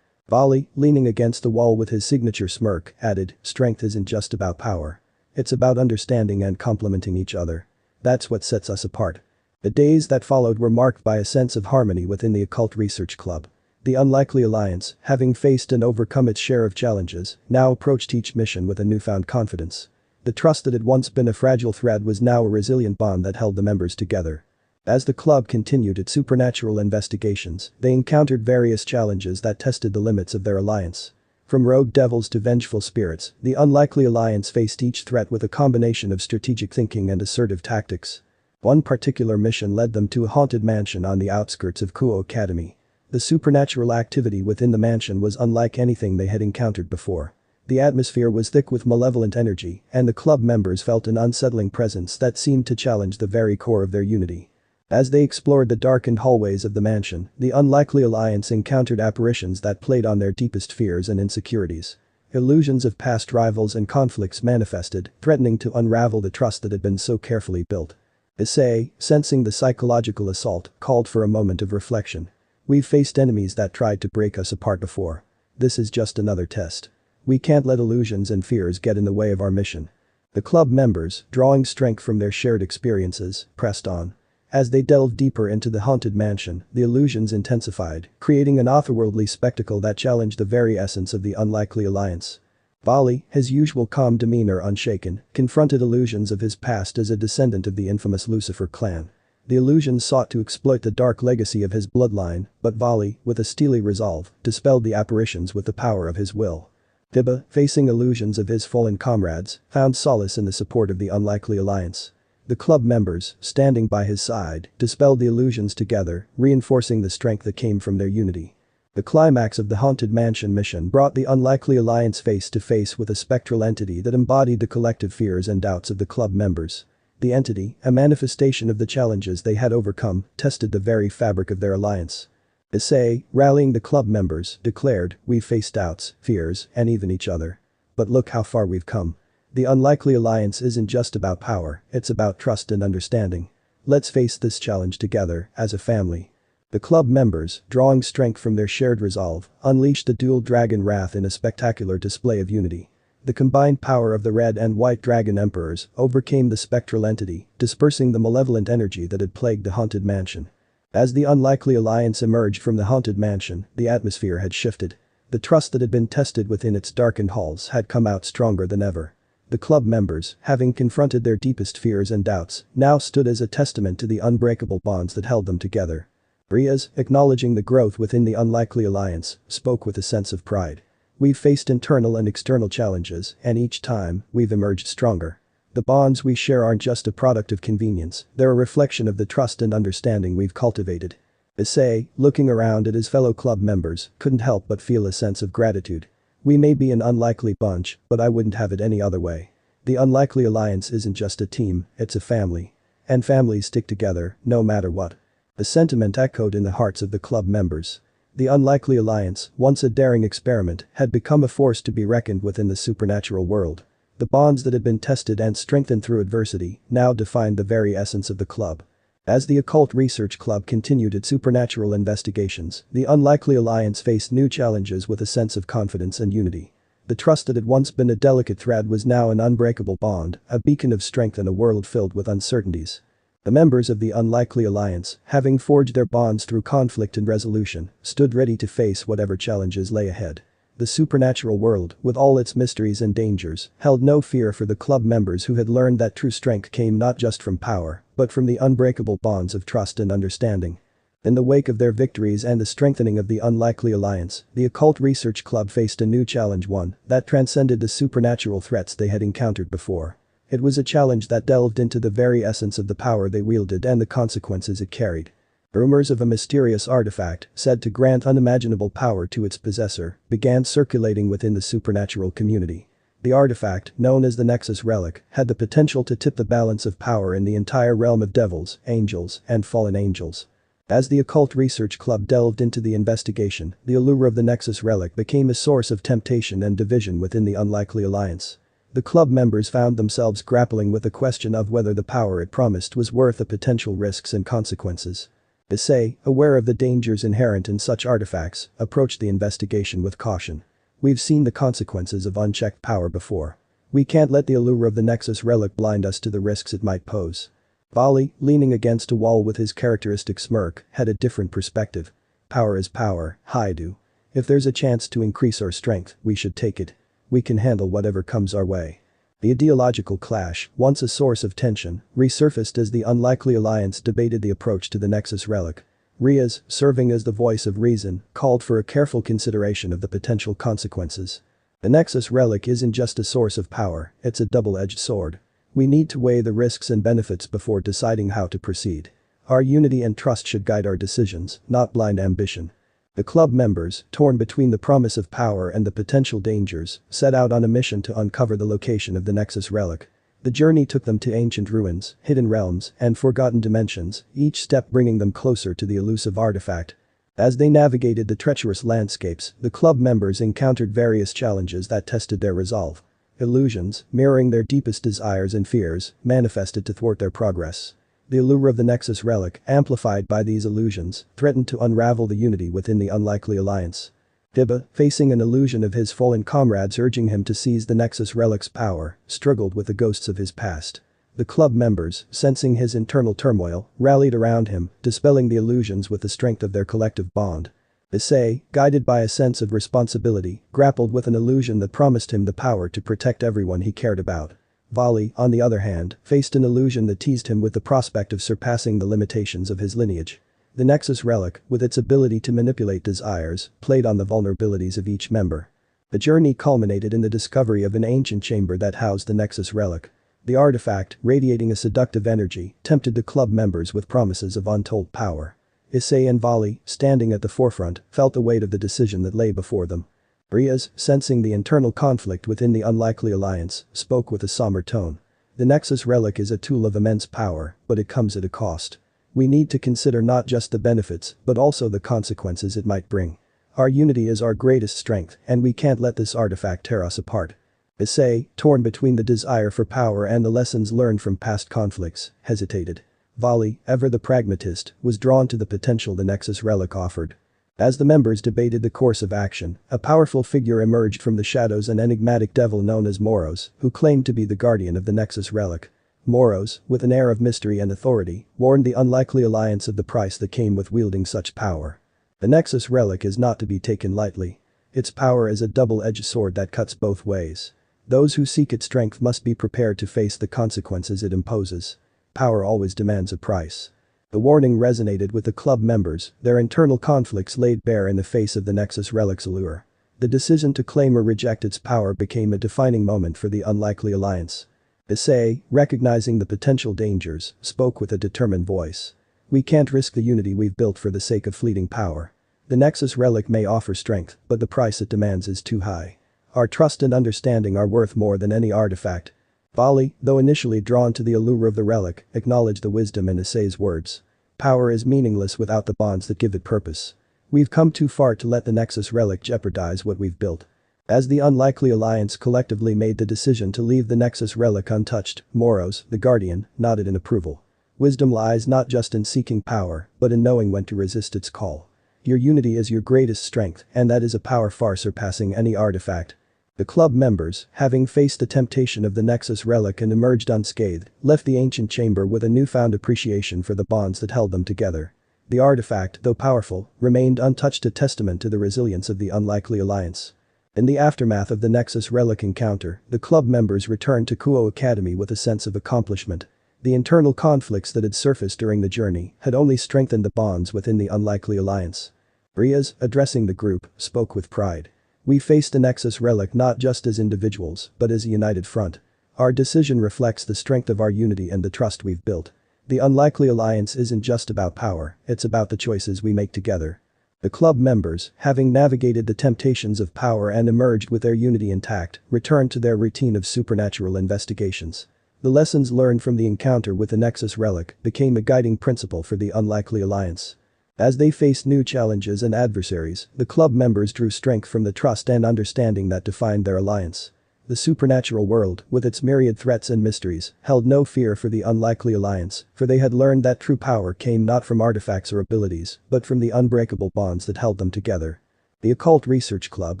Vali, leaning against the wall with his signature smirk, added, "Strength isn't just about power. It's about understanding and complementing each other. That's what sets us apart." The days that followed were marked by a sense of harmony within the Occult Research Club. The unlikely alliance, having faced and overcome its share of challenges, now approached each mission with a newfound confidence. The trust that had once been a fragile thread was now a resilient bond that held the members together. As the club continued its supernatural investigations, they encountered various challenges that tested the limits of their alliance. From rogue devils to vengeful spirits, the unlikely alliance faced each threat with a combination of strategic thinking and assertive tactics. One particular mission led them to a haunted mansion on the outskirts of Kuo Academy. The supernatural activity within the mansion was unlike anything they had encountered before. The atmosphere was thick with malevolent energy, and the club members felt an unsettling presence that seemed to challenge the very core of their unity. As they explored the darkened hallways of the mansion, the unlikely alliance encountered apparitions that played on their deepest fears and insecurities. Illusions of past rivals and conflicts manifested, threatening to unravel the trust that had been so carefully built. Issei, sensing the psychological assault, called for a moment of reflection. "We've faced enemies that tried to break us apart before. This is just another test. We can't let illusions and fears get in the way of our mission." The club members, drawing strength from their shared experiences, pressed on. As they delved deeper into the haunted mansion, the illusions intensified, creating an otherworldly spectacle that challenged the very essence of the unlikely alliance. Vali, his usual calm demeanor unshaken, confronted illusions of his past as a descendant of the infamous Lucifer clan. The illusions sought to exploit the dark legacy of his bloodline, but Vali, with a steely resolve, dispelled the apparitions with the power of his will. Tiba, facing illusions of his fallen comrades, found solace in the support of the unlikely alliance. The club members, standing by his side, dispelled the illusions together, reinforcing the strength that came from their unity. The climax of the Haunted Mansion mission brought the unlikely alliance face to face with a spectral entity that embodied the collective fears and doubts of the club members. The entity, a manifestation of the challenges they had overcome, tested the very fabric of their alliance. Issei, rallying the club members, declared, "We've faced doubts, fears, and even each other. But look how far we've come. The unlikely alliance isn't just about power, it's about trust and understanding. Let's face this challenge together, as a family." The club members, drawing strength from their shared resolve, unleashed the dual dragon wrath in a spectacular display of unity. The combined power of the red and white dragon emperors overcame the spectral entity, dispersing the malevolent energy that had plagued the haunted mansion. As the unlikely alliance emerged from the haunted mansion, the atmosphere had shifted. The trust that had been tested within its darkened halls had come out stronger than ever. The club members, having confronted their deepest fears and doubts, now stood as a testament to the unbreakable bonds that held them together. Riaz, acknowledging the growth within the unlikely alliance, spoke with a sense of pride. "We've faced internal and external challenges, and each time, we've emerged stronger. The bonds we share aren't just a product of convenience, they're a reflection of the trust and understanding we've cultivated." Issei, looking around at his fellow club members, couldn't help but feel a sense of gratitude. "We may be an unlikely bunch, but I wouldn't have it any other way. The unlikely alliance isn't just a team, it's a family. And families stick together, no matter what." The sentiment echoed in the hearts of the club members. The unlikely alliance, once a daring experiment, had become a force to be reckoned with in the supernatural world. The bonds that had been tested and strengthened through adversity now defined the very essence of the club. As the Occult Research Club continued its supernatural investigations, the unlikely alliance faced new challenges with a sense of confidence and unity. The trust that had once been a delicate thread was now an unbreakable bond, a beacon of strength in a world filled with uncertainties. The members of the unlikely alliance, having forged their bonds through conflict and resolution, stood ready to face whatever challenges lay ahead. The supernatural world, with all its mysteries and dangers, held no fear for the club members who had learned that true strength came not just from power, but from the unbreakable bonds of trust and understanding. In the wake of their victories and the strengthening of the unlikely alliance, the Occult Research Club faced a new challenge, one that transcended the supernatural threats they had encountered before. It was a challenge that delved into the very essence of the power they wielded and the consequences it carried. Rumors of a mysterious artifact, said to grant unimaginable power to its possessor, began circulating within the supernatural community. The artifact, known as the Nexus Relic, had the potential to tip the balance of power in the entire realm of devils, angels, and fallen angels. As the Occult Research Club delved into the investigation, the allure of the Nexus Relic became a source of temptation and division within the unlikely alliance. The club members found themselves grappling with the question of whether the power it promised was worth the potential risks and consequences. Issei, aware of the dangers inherent in such artifacts, approached the investigation with caution. "We've seen the consequences of unchecked power before. We can't let the allure of the Nexus Relic blind us to the risks it might pose." Vali, leaning against a wall with his characteristic smirk, had a different perspective. "Power is power, Haidu. If there's a chance to increase our strength, we should take it. We can handle whatever comes our way." The ideological clash, once a source of tension, resurfaced as the unlikely alliance debated the approach to the Nexus Relic. Riaz, serving as the voice of reason, called for a careful consideration of the potential consequences. The Nexus Relic isn't just a source of power, it's a double-edged sword. We need to weigh the risks and benefits before deciding how to proceed. Our unity and trust should guide our decisions, not blind ambition. The club members, torn between the promise of power and the potential dangers, set out on a mission to uncover the location of the Nexus Relic. The journey took them to ancient ruins, hidden realms, and forgotten dimensions, each step bringing them closer to the elusive artifact. As they navigated the treacherous landscapes, the club members encountered various challenges that tested their resolve. Illusions, mirroring their deepest desires and fears, manifested to thwart their progress. The allure of the Nexus Relic, amplified by these illusions, threatened to unravel the unity within the unlikely alliance. Dibba, facing an illusion of his fallen comrades urging him to seize the Nexus Relic's power, struggled with the ghosts of his past. The club members, sensing his internal turmoil, rallied around him, dispelling the illusions with the strength of their collective bond. Issei, guided by a sense of responsibility, grappled with an illusion that promised him the power to protect everyone he cared about. Vali, on the other hand, faced an illusion that teased him with the prospect of surpassing the limitations of his lineage. The Nexus Relic, with its ability to manipulate desires, played on the vulnerabilities of each member. The journey culminated in the discovery of an ancient chamber that housed the Nexus Relic. The artifact, radiating a seductive energy, tempted the club members with promises of untold power. Issei and Vali, standing at the forefront, felt the weight of the decision that lay before them. Riaz, sensing the internal conflict within the unlikely alliance, spoke with a somber tone. The Nexus relic is a tool of immense power, but it comes at a cost. We need to consider not just the benefits, but also the consequences it might bring. Our unity is our greatest strength, and we can't let this artifact tear us apart. Issei, torn between the desire for power and the lessons learned from past conflicts, hesitated. Vali, ever the pragmatist, was drawn to the potential the Nexus relic offered. As the members debated the course of action, a powerful figure emerged from the shadows, an enigmatic devil known as Moros, who claimed to be the guardian of the Nexus relic. Moros, with an air of mystery and authority, warned the unlikely alliance of the price that came with wielding such power. The Nexus relic is not to be taken lightly. Its power is a double-edged sword that cuts both ways. Those who seek its strength must be prepared to face the consequences it imposes. Power always demands a price. The warning resonated with the club members, their internal conflicts laid bare in the face of the Nexus relic's allure. The decision to claim or reject its power became a defining moment for the unlikely alliance. Issei, recognizing the potential dangers, spoke with a determined voice. We can't risk the unity we've built for the sake of fleeting power. The Nexus relic may offer strength, but the price it demands is too high. Our trust and understanding are worth more than any artifact. Vali, though initially drawn to the allure of the relic, acknowledged the wisdom in Issei's words. Power is meaningless without the bonds that give it purpose. We've come too far to let the Nexus relic jeopardize what we've built. As the unlikely alliance collectively made the decision to leave the Nexus relic untouched, Moros, the guardian, nodded in approval. Wisdom lies not just in seeking power, but in knowing when to resist its call. Your unity is your greatest strength, and that is a power far surpassing any artifact. The club members, having faced the temptation of the Nexus relic and emerged unscathed, left the ancient chamber with a newfound appreciation for the bonds that held them together. The artifact, though powerful, remained untouched, a testament to the resilience of the unlikely alliance. In the aftermath of the Nexus relic encounter, the club members returned to Kuo Academy with a sense of accomplishment. The internal conflicts that had surfaced during the journey had only strengthened the bonds within the unlikely alliance. Riaz, addressing the group, spoke with pride. We faced the Nexus relic not just as individuals, but as a united front. Our decision reflects the strength of our unity and the trust we've built. The unlikely alliance isn't just about power, it's about the choices we make together. The club members, having navigated the temptations of power and emerged with their unity intact, returned to their routine of supernatural investigations. The lessons learned from the encounter with the Nexus relic became a guiding principle for the unlikely alliance. As they faced new challenges and adversaries, the club members drew strength from the trust and understanding that defined their alliance. The supernatural world, with its myriad threats and mysteries, held no fear for the unlikely alliance, for they had learned that true power came not from artifacts or abilities, but from the unbreakable bonds that held them together. The Occult Research Club,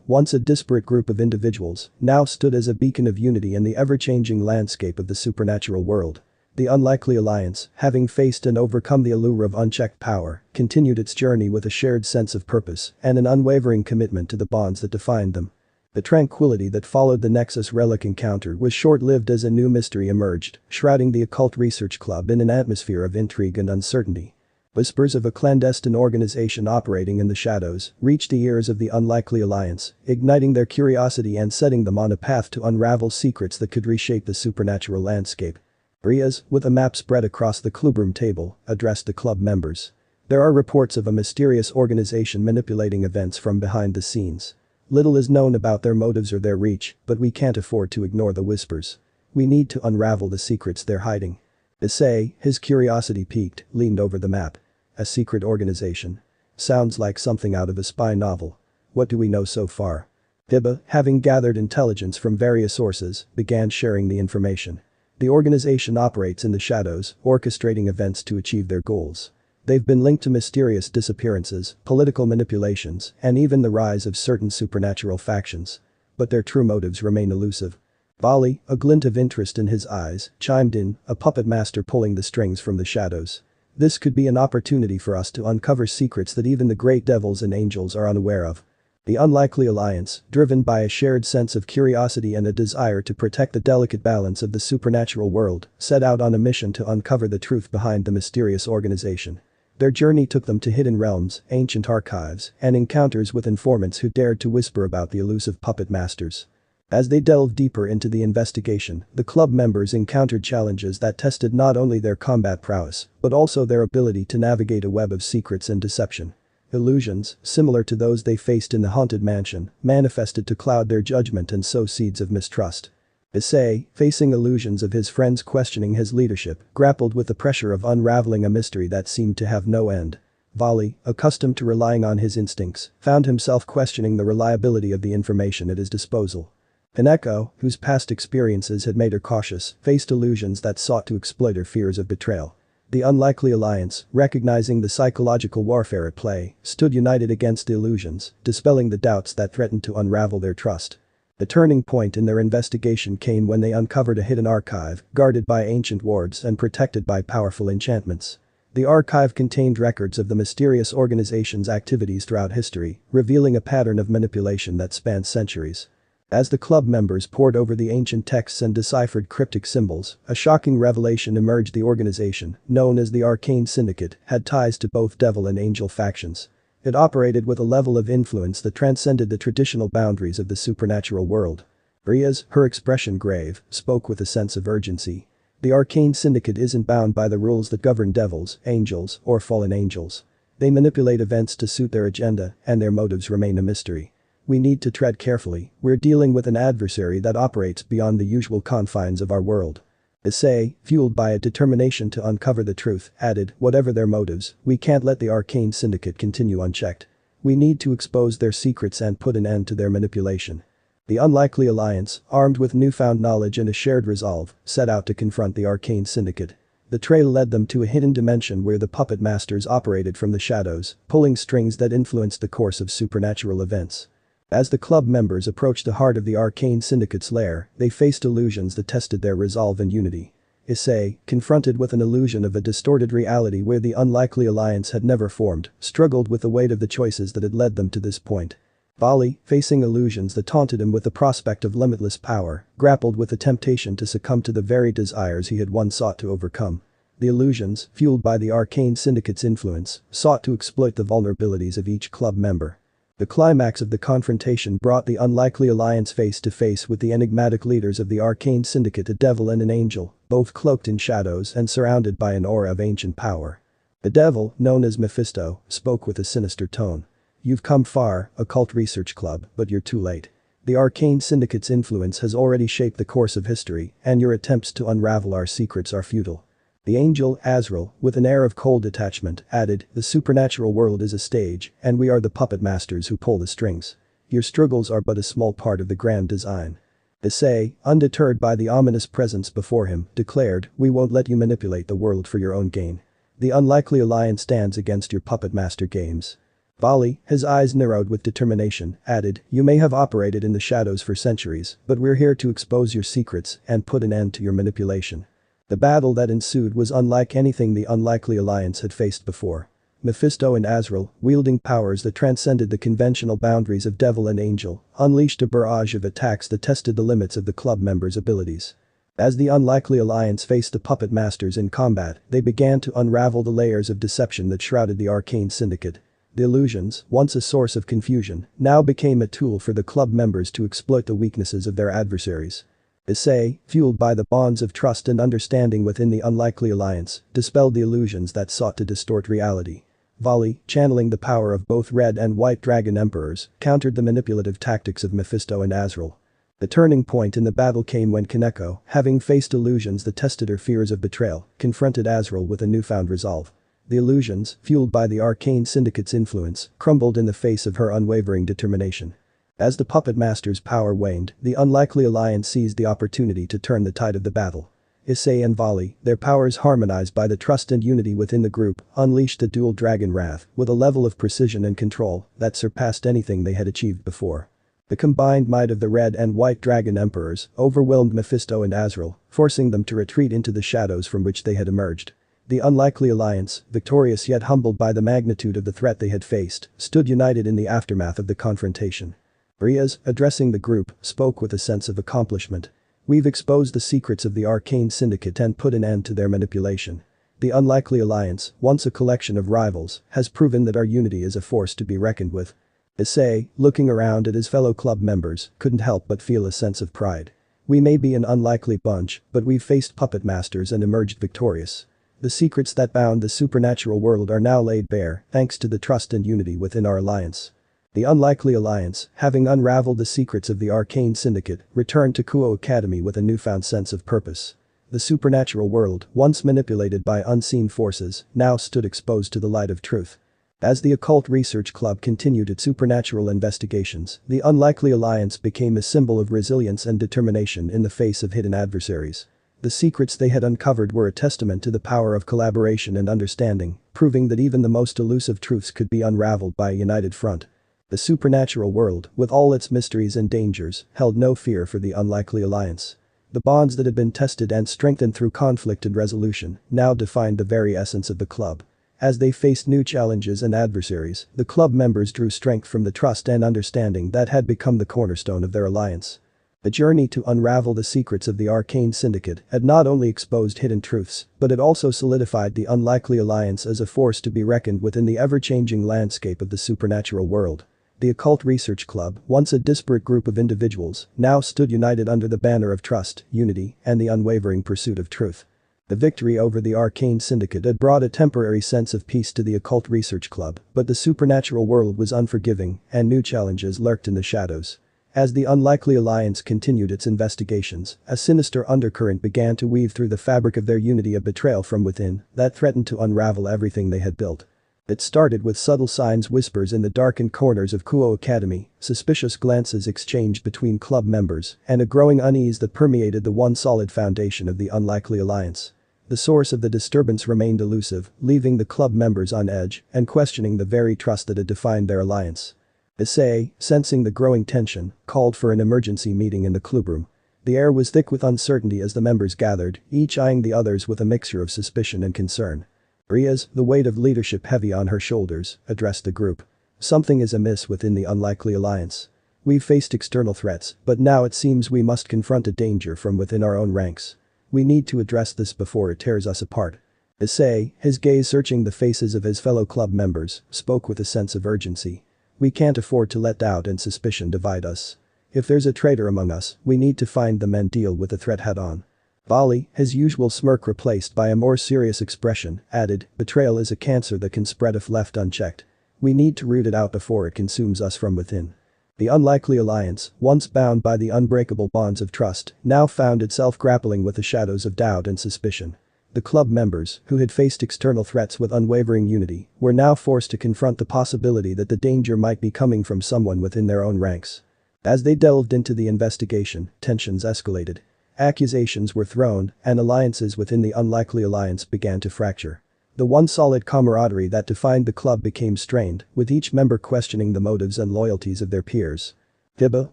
once a disparate group of individuals, now stood as a beacon of unity in the ever-changing landscape of the supernatural world. The unlikely alliance, having faced and overcome the allure of unchecked power, continued its journey with a shared sense of purpose and an unwavering commitment to the bonds that defined them. The tranquility that followed the Nexus relic encounter was short-lived as a new mystery emerged, shrouding the Occult Research Club in an atmosphere of intrigue and uncertainty. Whispers of a clandestine organization operating in the shadows reached the ears of the unlikely alliance, igniting their curiosity and setting them on a path to unravel secrets that could reshape the supernatural landscape. Riaz, with a map spread across the clubroom table, addressed the club members. There are reports of a mysterious organization manipulating events from behind the scenes. Little is known about their motives or their reach, but we can't afford to ignore the whispers. We need to unravel the secrets they're hiding. Issei, his curiosity piqued, leaned over the map. A secret organization. Sounds like something out of a spy novel. What do we know so far? Diba, having gathered intelligence from various sources, began sharing the information. The organization operates in the shadows, orchestrating events to achieve their goals. They've been linked to mysterious disappearances, political manipulations, and even the rise of certain supernatural factions. But their true motives remain elusive. Vali, a glint of interest in his eyes, chimed in, a puppet master pulling the strings from the shadows. This could be an opportunity for us to uncover secrets that even the great devils and angels are unaware of. The unlikely alliance, driven by a shared sense of curiosity and a desire to protect the delicate balance of the supernatural world, set out on a mission to uncover the truth behind the mysterious organization. Their journey took them to hidden realms, ancient archives, and encounters with informants who dared to whisper about the elusive puppet masters. As they delved deeper into the investigation, the club members encountered challenges that tested not only their combat prowess, but also their ability to navigate a web of secrets and deception. Illusions, similar to those they faced in the haunted mansion, manifested to cloud their judgment and sow seeds of mistrust. Issei, facing illusions of his friends questioning his leadership, grappled with the pressure of unraveling a mystery that seemed to have no end. Vali, accustomed to relying on his instincts, found himself questioning the reliability of the information at his disposal. Kaneko, whose past experiences had made her cautious, faced illusions that sought to exploit her fears of betrayal. The unlikely alliance, recognizing the psychological warfare at play, stood united against the illusions, dispelling the doubts that threatened to unravel their trust. The turning point in their investigation came when they uncovered a hidden archive, guarded by ancient wards and protected by powerful enchantments. The archive contained records of the mysterious organization's activities throughout history, revealing a pattern of manipulation that spanned centuries. As the club members pored over the ancient texts and deciphered cryptic symbols, a shocking revelation emerged: the organization, known as the Arcane Syndicate, had ties to both devil and angel factions. It operated with a level of influence that transcended the traditional boundaries of the supernatural world. Riaz, her expression grave, spoke with a sense of urgency. The Arcane Syndicate isn't bound by the rules that govern devils, angels, or fallen angels. They manipulate events to suit their agenda, and their motives remain a mystery. We need to tread carefully. We're dealing with an adversary that operates beyond the usual confines of our world. Issei, fueled by a determination to uncover the truth, added, whatever their motives, we can't let the Arcane Syndicate continue unchecked. We need to expose their secrets and put an end to their manipulation. The unlikely alliance, armed with newfound knowledge and a shared resolve, set out to confront the Arcane Syndicate. The trail led them to a hidden dimension where the puppet masters operated from the shadows, pulling strings that influenced the course of supernatural events. As the club members approached the heart of the Arcane Syndicate's lair, they faced illusions that tested their resolve and unity. Issei, confronted with an illusion of a distorted reality where the unlikely alliance had never formed, struggled with the weight of the choices that had led them to this point. Vali, facing illusions that taunted him with the prospect of limitless power, grappled with the temptation to succumb to the very desires he had once sought to overcome. The illusions, fueled by the Arcane Syndicate's influence, sought to exploit the vulnerabilities of each club member. The climax of the confrontation brought the unlikely alliance face to face with the enigmatic leaders of the Arcane Syndicate, a devil and an angel, both cloaked in shadows and surrounded by an aura of ancient power. The devil, known as Mephisto, spoke with a sinister tone. You've come far, Occult Research Club, but you're too late. The Arcane Syndicate's influence has already shaped the course of history, and your attempts to unravel our secrets are futile. The angel, Azrael, with an air of cold detachment, added, the supernatural world is a stage, and we are the puppet masters who pull the strings. Your struggles are but a small part of the grand design. Issei, undeterred by the ominous presence before him, declared, we won't let you manipulate the world for your own gain. The unlikely alliance stands against your puppet master games. Vali, his eyes narrowed with determination, added, you may have operated in the shadows for centuries, but we're here to expose your secrets and put an end to your manipulation. The battle that ensued was unlike anything the unlikely alliance had faced before. Mephisto and Azrael, wielding powers that transcended the conventional boundaries of devil and angel, unleashed a barrage of attacks that tested the limits of the club members' abilities. As the unlikely alliance faced the puppet masters in combat, they began to unravel the layers of deception that shrouded the Arcane Syndicate. The illusions, once a source of confusion, now became a tool for the club members to exploit the weaknesses of their adversaries. Issei, fueled by the bonds of trust and understanding within the unlikely alliance, dispelled the illusions that sought to distort reality. Vali, channeling the power of both Red and White Dragon Emperors, countered the manipulative tactics of Mephisto and Azrael. The turning point in the battle came when Kaneko, having faced illusions that tested her fears of betrayal, confronted Azrael with a newfound resolve. The illusions, fueled by the Arcane Syndicate's influence, crumbled in the face of her unwavering determination. As the puppet master's power waned, the unlikely alliance seized the opportunity to turn the tide of the battle. Issei and Vali, their powers harmonized by the trust and unity within the group, unleashed the dual dragon wrath with a level of precision and control that surpassed anything they had achieved before. The combined might of the Red and White Dragon Emperors overwhelmed Mephisto and Azrael, forcing them to retreat into the shadows from which they had emerged. The unlikely alliance, victorious yet humbled by the magnitude of the threat they had faced, stood united in the aftermath of the confrontation. Riaz, addressing the group, spoke with a sense of accomplishment. We've exposed the secrets of the Arcane Syndicate and put an end to their manipulation. The unlikely alliance, once a collection of rivals, has proven that our unity is a force to be reckoned with. Issei, looking around at his fellow club members, couldn't help but feel a sense of pride. We may be an unlikely bunch, but we've faced puppet masters and emerged victorious. The secrets that bound the supernatural world are now laid bare, thanks to the trust and unity within our alliance. The Unlikely Alliance, having unraveled the secrets of the Arcane Syndicate, returned to Kuo Academy with a newfound sense of purpose. The supernatural world, once manipulated by unseen forces, now stood exposed to the light of truth. As the Occult Research Club continued its supernatural investigations, the Unlikely Alliance became a symbol of resilience and determination in the face of hidden adversaries. The secrets they had uncovered were a testament to the power of collaboration and understanding, proving that even the most elusive truths could be unraveled by a united front. The supernatural world, with all its mysteries and dangers, held no fear for the Unlikely Alliance. The bonds that had been tested and strengthened through conflict and resolution now defined the very essence of the club. As they faced new challenges and adversaries, the club members drew strength from the trust and understanding that had become the cornerstone of their alliance. The journey to unravel the secrets of the Arcane Syndicate had not only exposed hidden truths, but it also solidified the Unlikely Alliance as a force to be reckoned with in the ever-changing landscape of the supernatural world. The Occult Research Club, once a disparate group of individuals, now stood united under the banner of trust, unity, and the unwavering pursuit of truth. The victory over the Arcane Syndicate had brought a temporary sense of peace to the Occult Research Club, but the supernatural world was unforgiving, and new challenges lurked in the shadows. As the Unlikely Alliance continued its investigations, a sinister undercurrent began to weave through the fabric of their unity, a betrayal from within that threatened to unravel everything they had built. It started with subtle signs, whispers in the darkened corners of Kuo Academy, suspicious glances exchanged between club members, and a growing unease that permeated the one solid foundation of the Unlikely Alliance. The source of the disturbance remained elusive, leaving the club members on edge and questioning the very trust that had defined their alliance. Issei, sensing the growing tension, called for an emergency meeting in the clubroom. The air was thick with uncertainty as the members gathered, each eyeing the others with a mixture of suspicion and concern. Riaz, the weight of leadership heavy on her shoulders, addressed the group. Something is amiss within the Unlikely Alliance. We've faced external threats, but now it seems we must confront a danger from within our own ranks. We need to address this before it tears us apart. Issei, his gaze searching the faces of his fellow club members, spoke with a sense of urgency. We can't afford to let doubt and suspicion divide us. If there's a traitor among us, we need to find them and deal with the threat head-on. Vali, his usual smirk replaced by a more serious expression, added, betrayal is a cancer that can spread if left unchecked. We need to root it out before it consumes us from within. The Unlikely Alliance, once bound by the unbreakable bonds of trust, now found itself grappling with the shadows of doubt and suspicion. The club members, who had faced external threats with unwavering unity, were now forced to confront the possibility that the danger might be coming from someone within their own ranks. As they delved into the investigation, tensions escalated. Accusations were thrown, and alliances within the Unlikely Alliance began to fracture. The one solid camaraderie that defined the club became strained, with each member questioning the motives and loyalties of their peers. Hiba,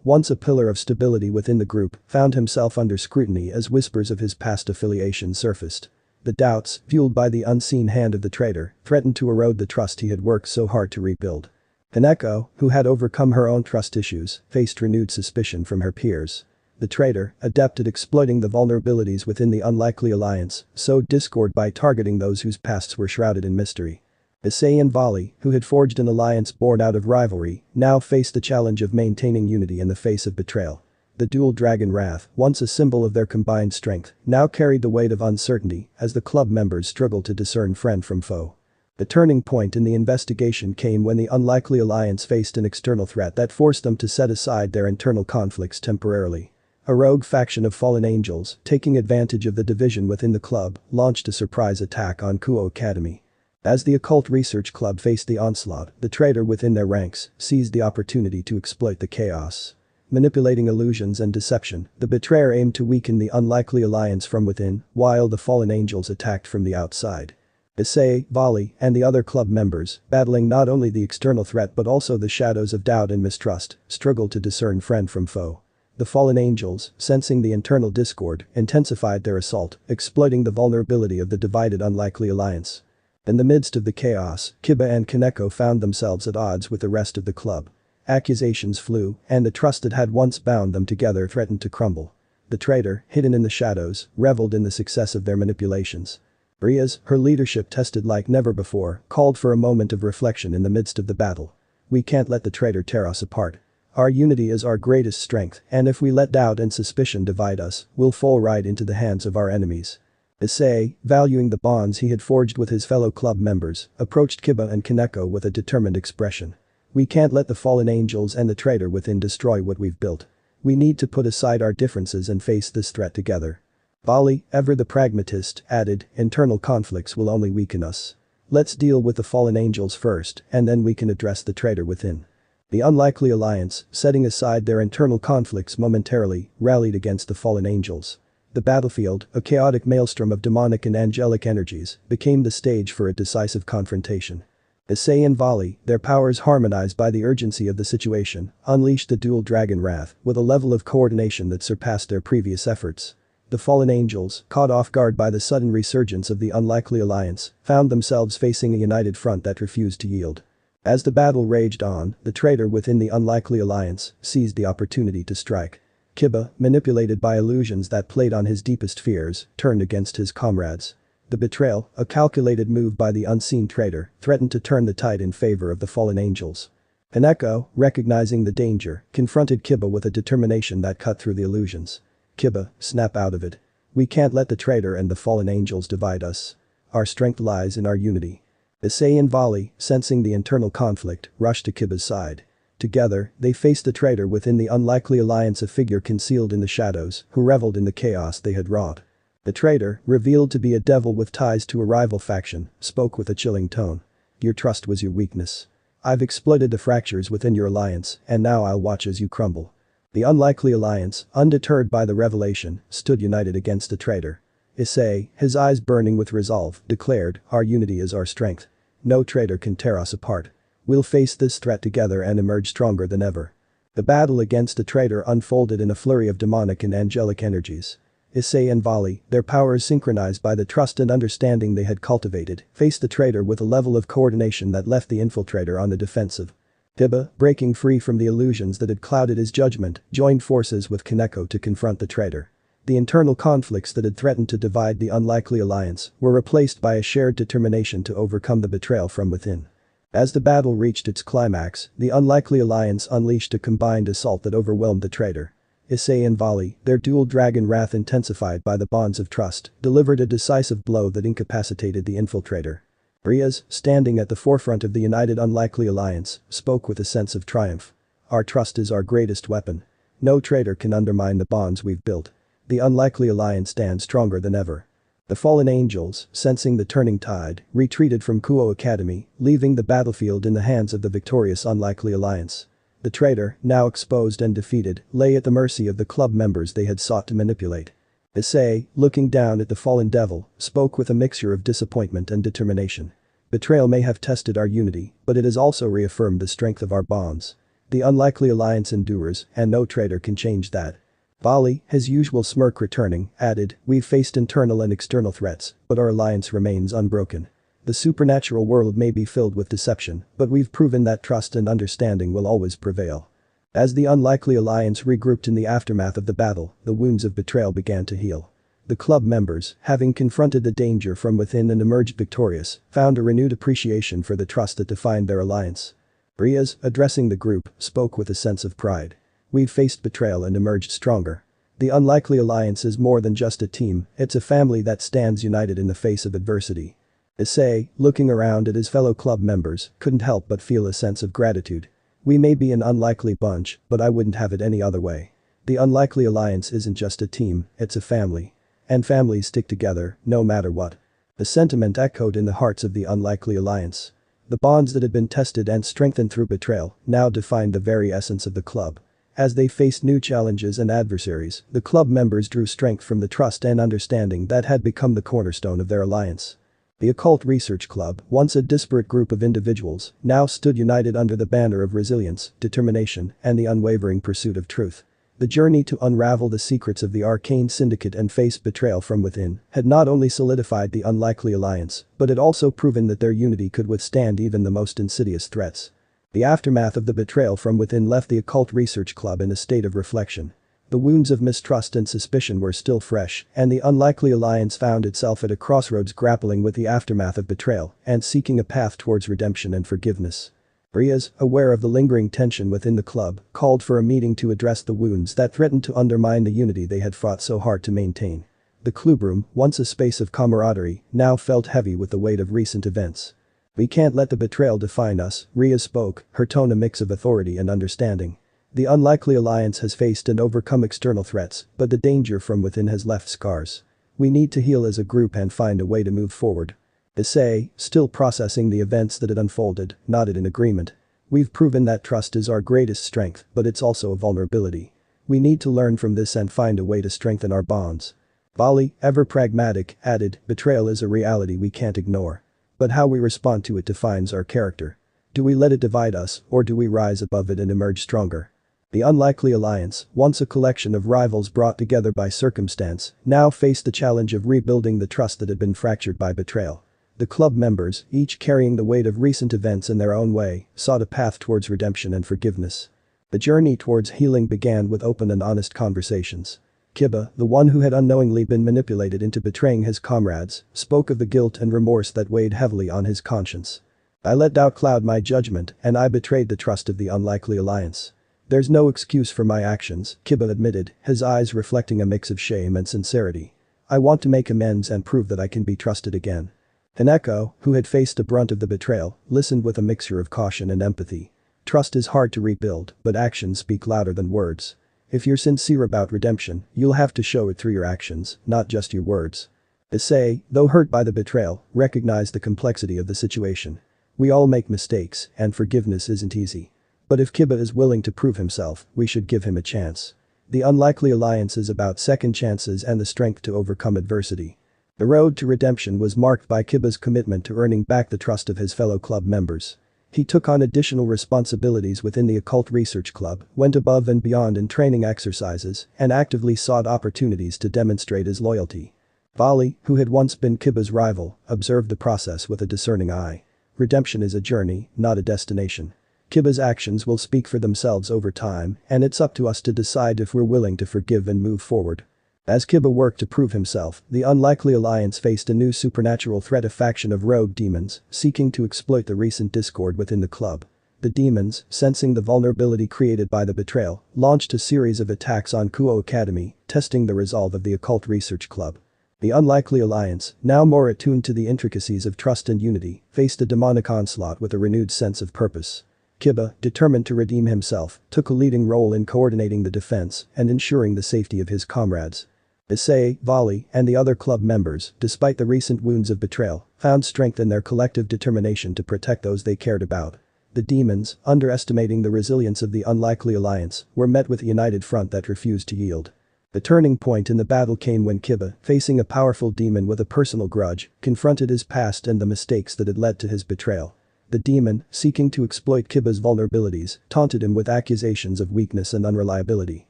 once a pillar of stability within the group, found himself under scrutiny as whispers of his past affiliation surfaced. The doubts, fueled by the unseen hand of the traitor, threatened to erode the trust he had worked so hard to rebuild. Kaneko, who had overcome her own trust issues, faced renewed suspicion from her peers. The traitor, adept at exploiting the vulnerabilities within the Unlikely Alliance, sowed discord by targeting those whose pasts were shrouded in mystery. Issei and Vali, who had forged an alliance born out of rivalry, now faced the challenge of maintaining unity in the face of betrayal. The dual dragon wrath, once a symbol of their combined strength, now carried the weight of uncertainty as the club members struggled to discern friend from foe. The turning point in the investigation came when the Unlikely Alliance faced an external threat that forced them to set aside their internal conflicts temporarily. A rogue faction of fallen angels, taking advantage of the division within the club, launched a surprise attack on Kuo Academy. As the Occult Research Club faced the onslaught, the traitor within their ranks seized the opportunity to exploit the chaos. Manipulating illusions and deception, the betrayer aimed to weaken the Unlikely Alliance from within, while the fallen angels attacked from the outside. Issei, Vali, and the other club members, battling not only the external threat but also the shadows of doubt and mistrust, struggled to discern friend from foe. The fallen angels, sensing the internal discord, intensified their assault, exploiting the vulnerability of the divided Unlikely Alliance. In the midst of the chaos, Kiba and Kaneko found themselves at odds with the rest of the club. Accusations flew, and the trust that had once bound them together threatened to crumble. The traitor, hidden in the shadows, reveled in the success of their manipulations. Riaz, her leadership tested like never before, called for a moment of reflection in the midst of the battle. We can't let the traitor tear us apart. Our unity is our greatest strength, and if we let doubt and suspicion divide us, we'll fall right into the hands of our enemies. Issei, valuing the bonds he had forged with his fellow club members, approached Kiba and Kaneko with a determined expression. We can't let the fallen angels and the traitor within destroy what we've built. We need to put aside our differences and face this threat together. Vali, ever the pragmatist, added, internal conflicts will only weaken us. Let's deal with the fallen angels first, and then we can address the traitor within. The unlikely alliance, setting aside their internal conflicts momentarily, rallied against the fallen angels. The battlefield, a chaotic maelstrom of demonic and angelic energies, became the stage for a decisive confrontation. Issei and Vali, their powers harmonized by the urgency of the situation, unleashed the dual dragon wrath with a level of coordination that surpassed their previous efforts. The fallen angels, caught off guard by the sudden resurgence of the unlikely alliance, found themselves facing a united front that refused to yield. As the battle raged on, the traitor within the unlikely alliance seized the opportunity to strike. Kiba, manipulated by illusions that played on his deepest fears, turned against his comrades. The betrayal, a calculated move by the unseen traitor, threatened to turn the tide in favor of the fallen angels. Haneko, recognizing the danger, confronted Kiba with a determination that cut through the illusions. Kiba, snap out of it. We can't let the traitor and the fallen angels divide us. Our strength lies in our unity. Issei and Vali, sensing the internal conflict, rushed to Kiba's side. Together, they faced the traitor within the unlikely alliance, a figure concealed in the shadows, who reveled in the chaos they had wrought. The traitor, revealed to be a devil with ties to a rival faction, spoke with a chilling tone. Your trust was your weakness. I've exploited the fractures within your alliance, and now I'll watch as you crumble. The unlikely alliance, undeterred by the revelation, stood united against the traitor. Issei, his eyes burning with resolve, declared, our unity is our strength. No traitor can tear us apart. We'll face this threat together and emerge stronger than ever. The battle against the traitor unfolded in a flurry of demonic and angelic energies. Issei and Vali, their powers synchronized by the trust and understanding they had cultivated, faced the traitor with a level of coordination that left the infiltrator on the defensive. Kiba, breaking free from the illusions that had clouded his judgment, joined forces with Kaneko to confront the traitor. The internal conflicts that had threatened to divide the unlikely alliance were replaced by a shared determination to overcome the betrayal from within. As the battle reached its climax, the unlikely alliance unleashed a combined assault that overwhelmed the traitor. Issei and Vali, their dual dragon wrath intensified by the bonds of trust, delivered a decisive blow that incapacitated the infiltrator. Riaz, standing at the forefront of the united unlikely alliance, spoke with a sense of triumph. Our trust is our greatest weapon. No traitor can undermine the bonds we've built. The unlikely alliance stands stronger than ever. The fallen angels, sensing the turning tide, retreated from Kuo Academy, leaving the battlefield in the hands of the victorious unlikely alliance. The traitor, now exposed and defeated, lay at the mercy of the club members they had sought to manipulate. Issei, looking down at the fallen devil, spoke with a mixture of disappointment and determination. Betrayal may have tested our unity, but it has also reaffirmed the strength of our bonds. The unlikely alliance endures, and no traitor can change that. Vali, his usual smirk returning, added, we've faced internal and external threats, but our alliance remains unbroken. The supernatural world may be filled with deception, but we've proven that trust and understanding will always prevail. As the unlikely alliance regrouped in the aftermath of the battle, the wounds of betrayal began to heal. The club members, having confronted the danger from within and emerged victorious, found a renewed appreciation for the trust that defined their alliance. Riaz, addressing the group, spoke with a sense of pride. We've faced betrayal and emerged stronger. The unlikely alliance is more than just a team, it's a family that stands united in the face of adversity. Issei, looking around at his fellow club members, couldn't help but feel a sense of gratitude. We may be an unlikely bunch, but I wouldn't have it any other way. The unlikely alliance isn't just a team, it's a family. And families stick together, no matter what. The sentiment echoed in the hearts of the unlikely alliance. The bonds that had been tested and strengthened through betrayal now defined the very essence of the club. As they faced new challenges and adversaries, the club members drew strength from the trust and understanding that had become the cornerstone of their alliance. The Occult Research Club, once a disparate group of individuals, now stood united under the banner of resilience, determination, and the unwavering pursuit of truth. The journey to unravel the secrets of the arcane syndicate and face betrayal from within had not only solidified the unlikely alliance, but had also proven that their unity could withstand even the most insidious threats. The aftermath of the betrayal from within left the Occult Research Club in a state of reflection. The wounds of mistrust and suspicion were still fresh, and the unlikely alliance found itself at a crossroads, grappling with the aftermath of betrayal and seeking a path towards redemption and forgiveness. Riaz, aware of the lingering tension within the club, called for a meeting to address the wounds that threatened to undermine the unity they had fought so hard to maintain. The clubroom, once a space of camaraderie, now felt heavy with the weight of recent events. We can't let the betrayal define us, Ria spoke, her tone a mix of authority and understanding. The unlikely alliance has faced and overcome external threats, but the danger from within has left scars. We need to heal as a group and find a way to move forward. Issei, still processing the events that had unfolded, nodded in agreement. We've proven that trust is our greatest strength, but it's also a vulnerability. We need to learn from this and find a way to strengthen our bonds. Vali, ever pragmatic, added, betrayal is a reality we can't ignore. But how we respond to it defines our character. Do we let it divide us, or do we rise above it and emerge stronger? The unlikely alliance, once a collection of rivals brought together by circumstance, now faced the challenge of rebuilding the trust that had been fractured by betrayal. The club members, each carrying the weight of recent events in their own way, sought a path towards redemption and forgiveness. The journey towards healing began with open and honest conversations. Kiba, the one who had unknowingly been manipulated into betraying his comrades, spoke of the guilt and remorse that weighed heavily on his conscience. I let doubt cloud my judgment, and I betrayed the trust of the unlikely alliance. There's no excuse for my actions, Kiba admitted, his eyes reflecting a mix of shame and sincerity. I want to make amends and prove that I can be trusted again. Hineko, who had faced the brunt of the betrayal, listened with a mixture of caution and empathy. Trust is hard to rebuild, but actions speak louder than words. If you're sincere about redemption, you'll have to show it through your actions, not just your words. Issei, though hurt by the betrayal, recognized the complexity of the situation. We all make mistakes, and forgiveness isn't easy. But if Kiba is willing to prove himself, we should give him a chance. The unlikely alliance is about second chances and the strength to overcome adversity. The road to redemption was marked by Kiba's commitment to earning back the trust of his fellow club members. He took on additional responsibilities within the Occult Research Club, went above and beyond in training exercises, and actively sought opportunities to demonstrate his loyalty. Vali, who had once been Kiba's rival, observed the process with a discerning eye. Redemption is a journey, not a destination. Kiba's actions will speak for themselves over time, and it's up to us to decide if we're willing to forgive and move forward. As Kiba worked to prove himself, the unlikely alliance faced a new supernatural threat, a faction of rogue demons, seeking to exploit the recent discord within the club. The demons, sensing the vulnerability created by the betrayal, launched a series of attacks on Kuo Academy, testing the resolve of the Occult Research Club. The unlikely alliance, now more attuned to the intricacies of trust and unity, faced a demonic onslaught with a renewed sense of purpose. Kiba, determined to redeem himself, took a leading role in coordinating the defense and ensuring the safety of his comrades. Issei, Vali, and the other club members, despite the recent wounds of betrayal, found strength in their collective determination to protect those they cared about. The demons, underestimating the resilience of the unlikely alliance, were met with a united front that refused to yield. The turning point in the battle came when Kiba, facing a powerful demon with a personal grudge, confronted his past and the mistakes that had led to his betrayal. The demon, seeking to exploit Kiba's vulnerabilities, taunted him with accusations of weakness and unreliability.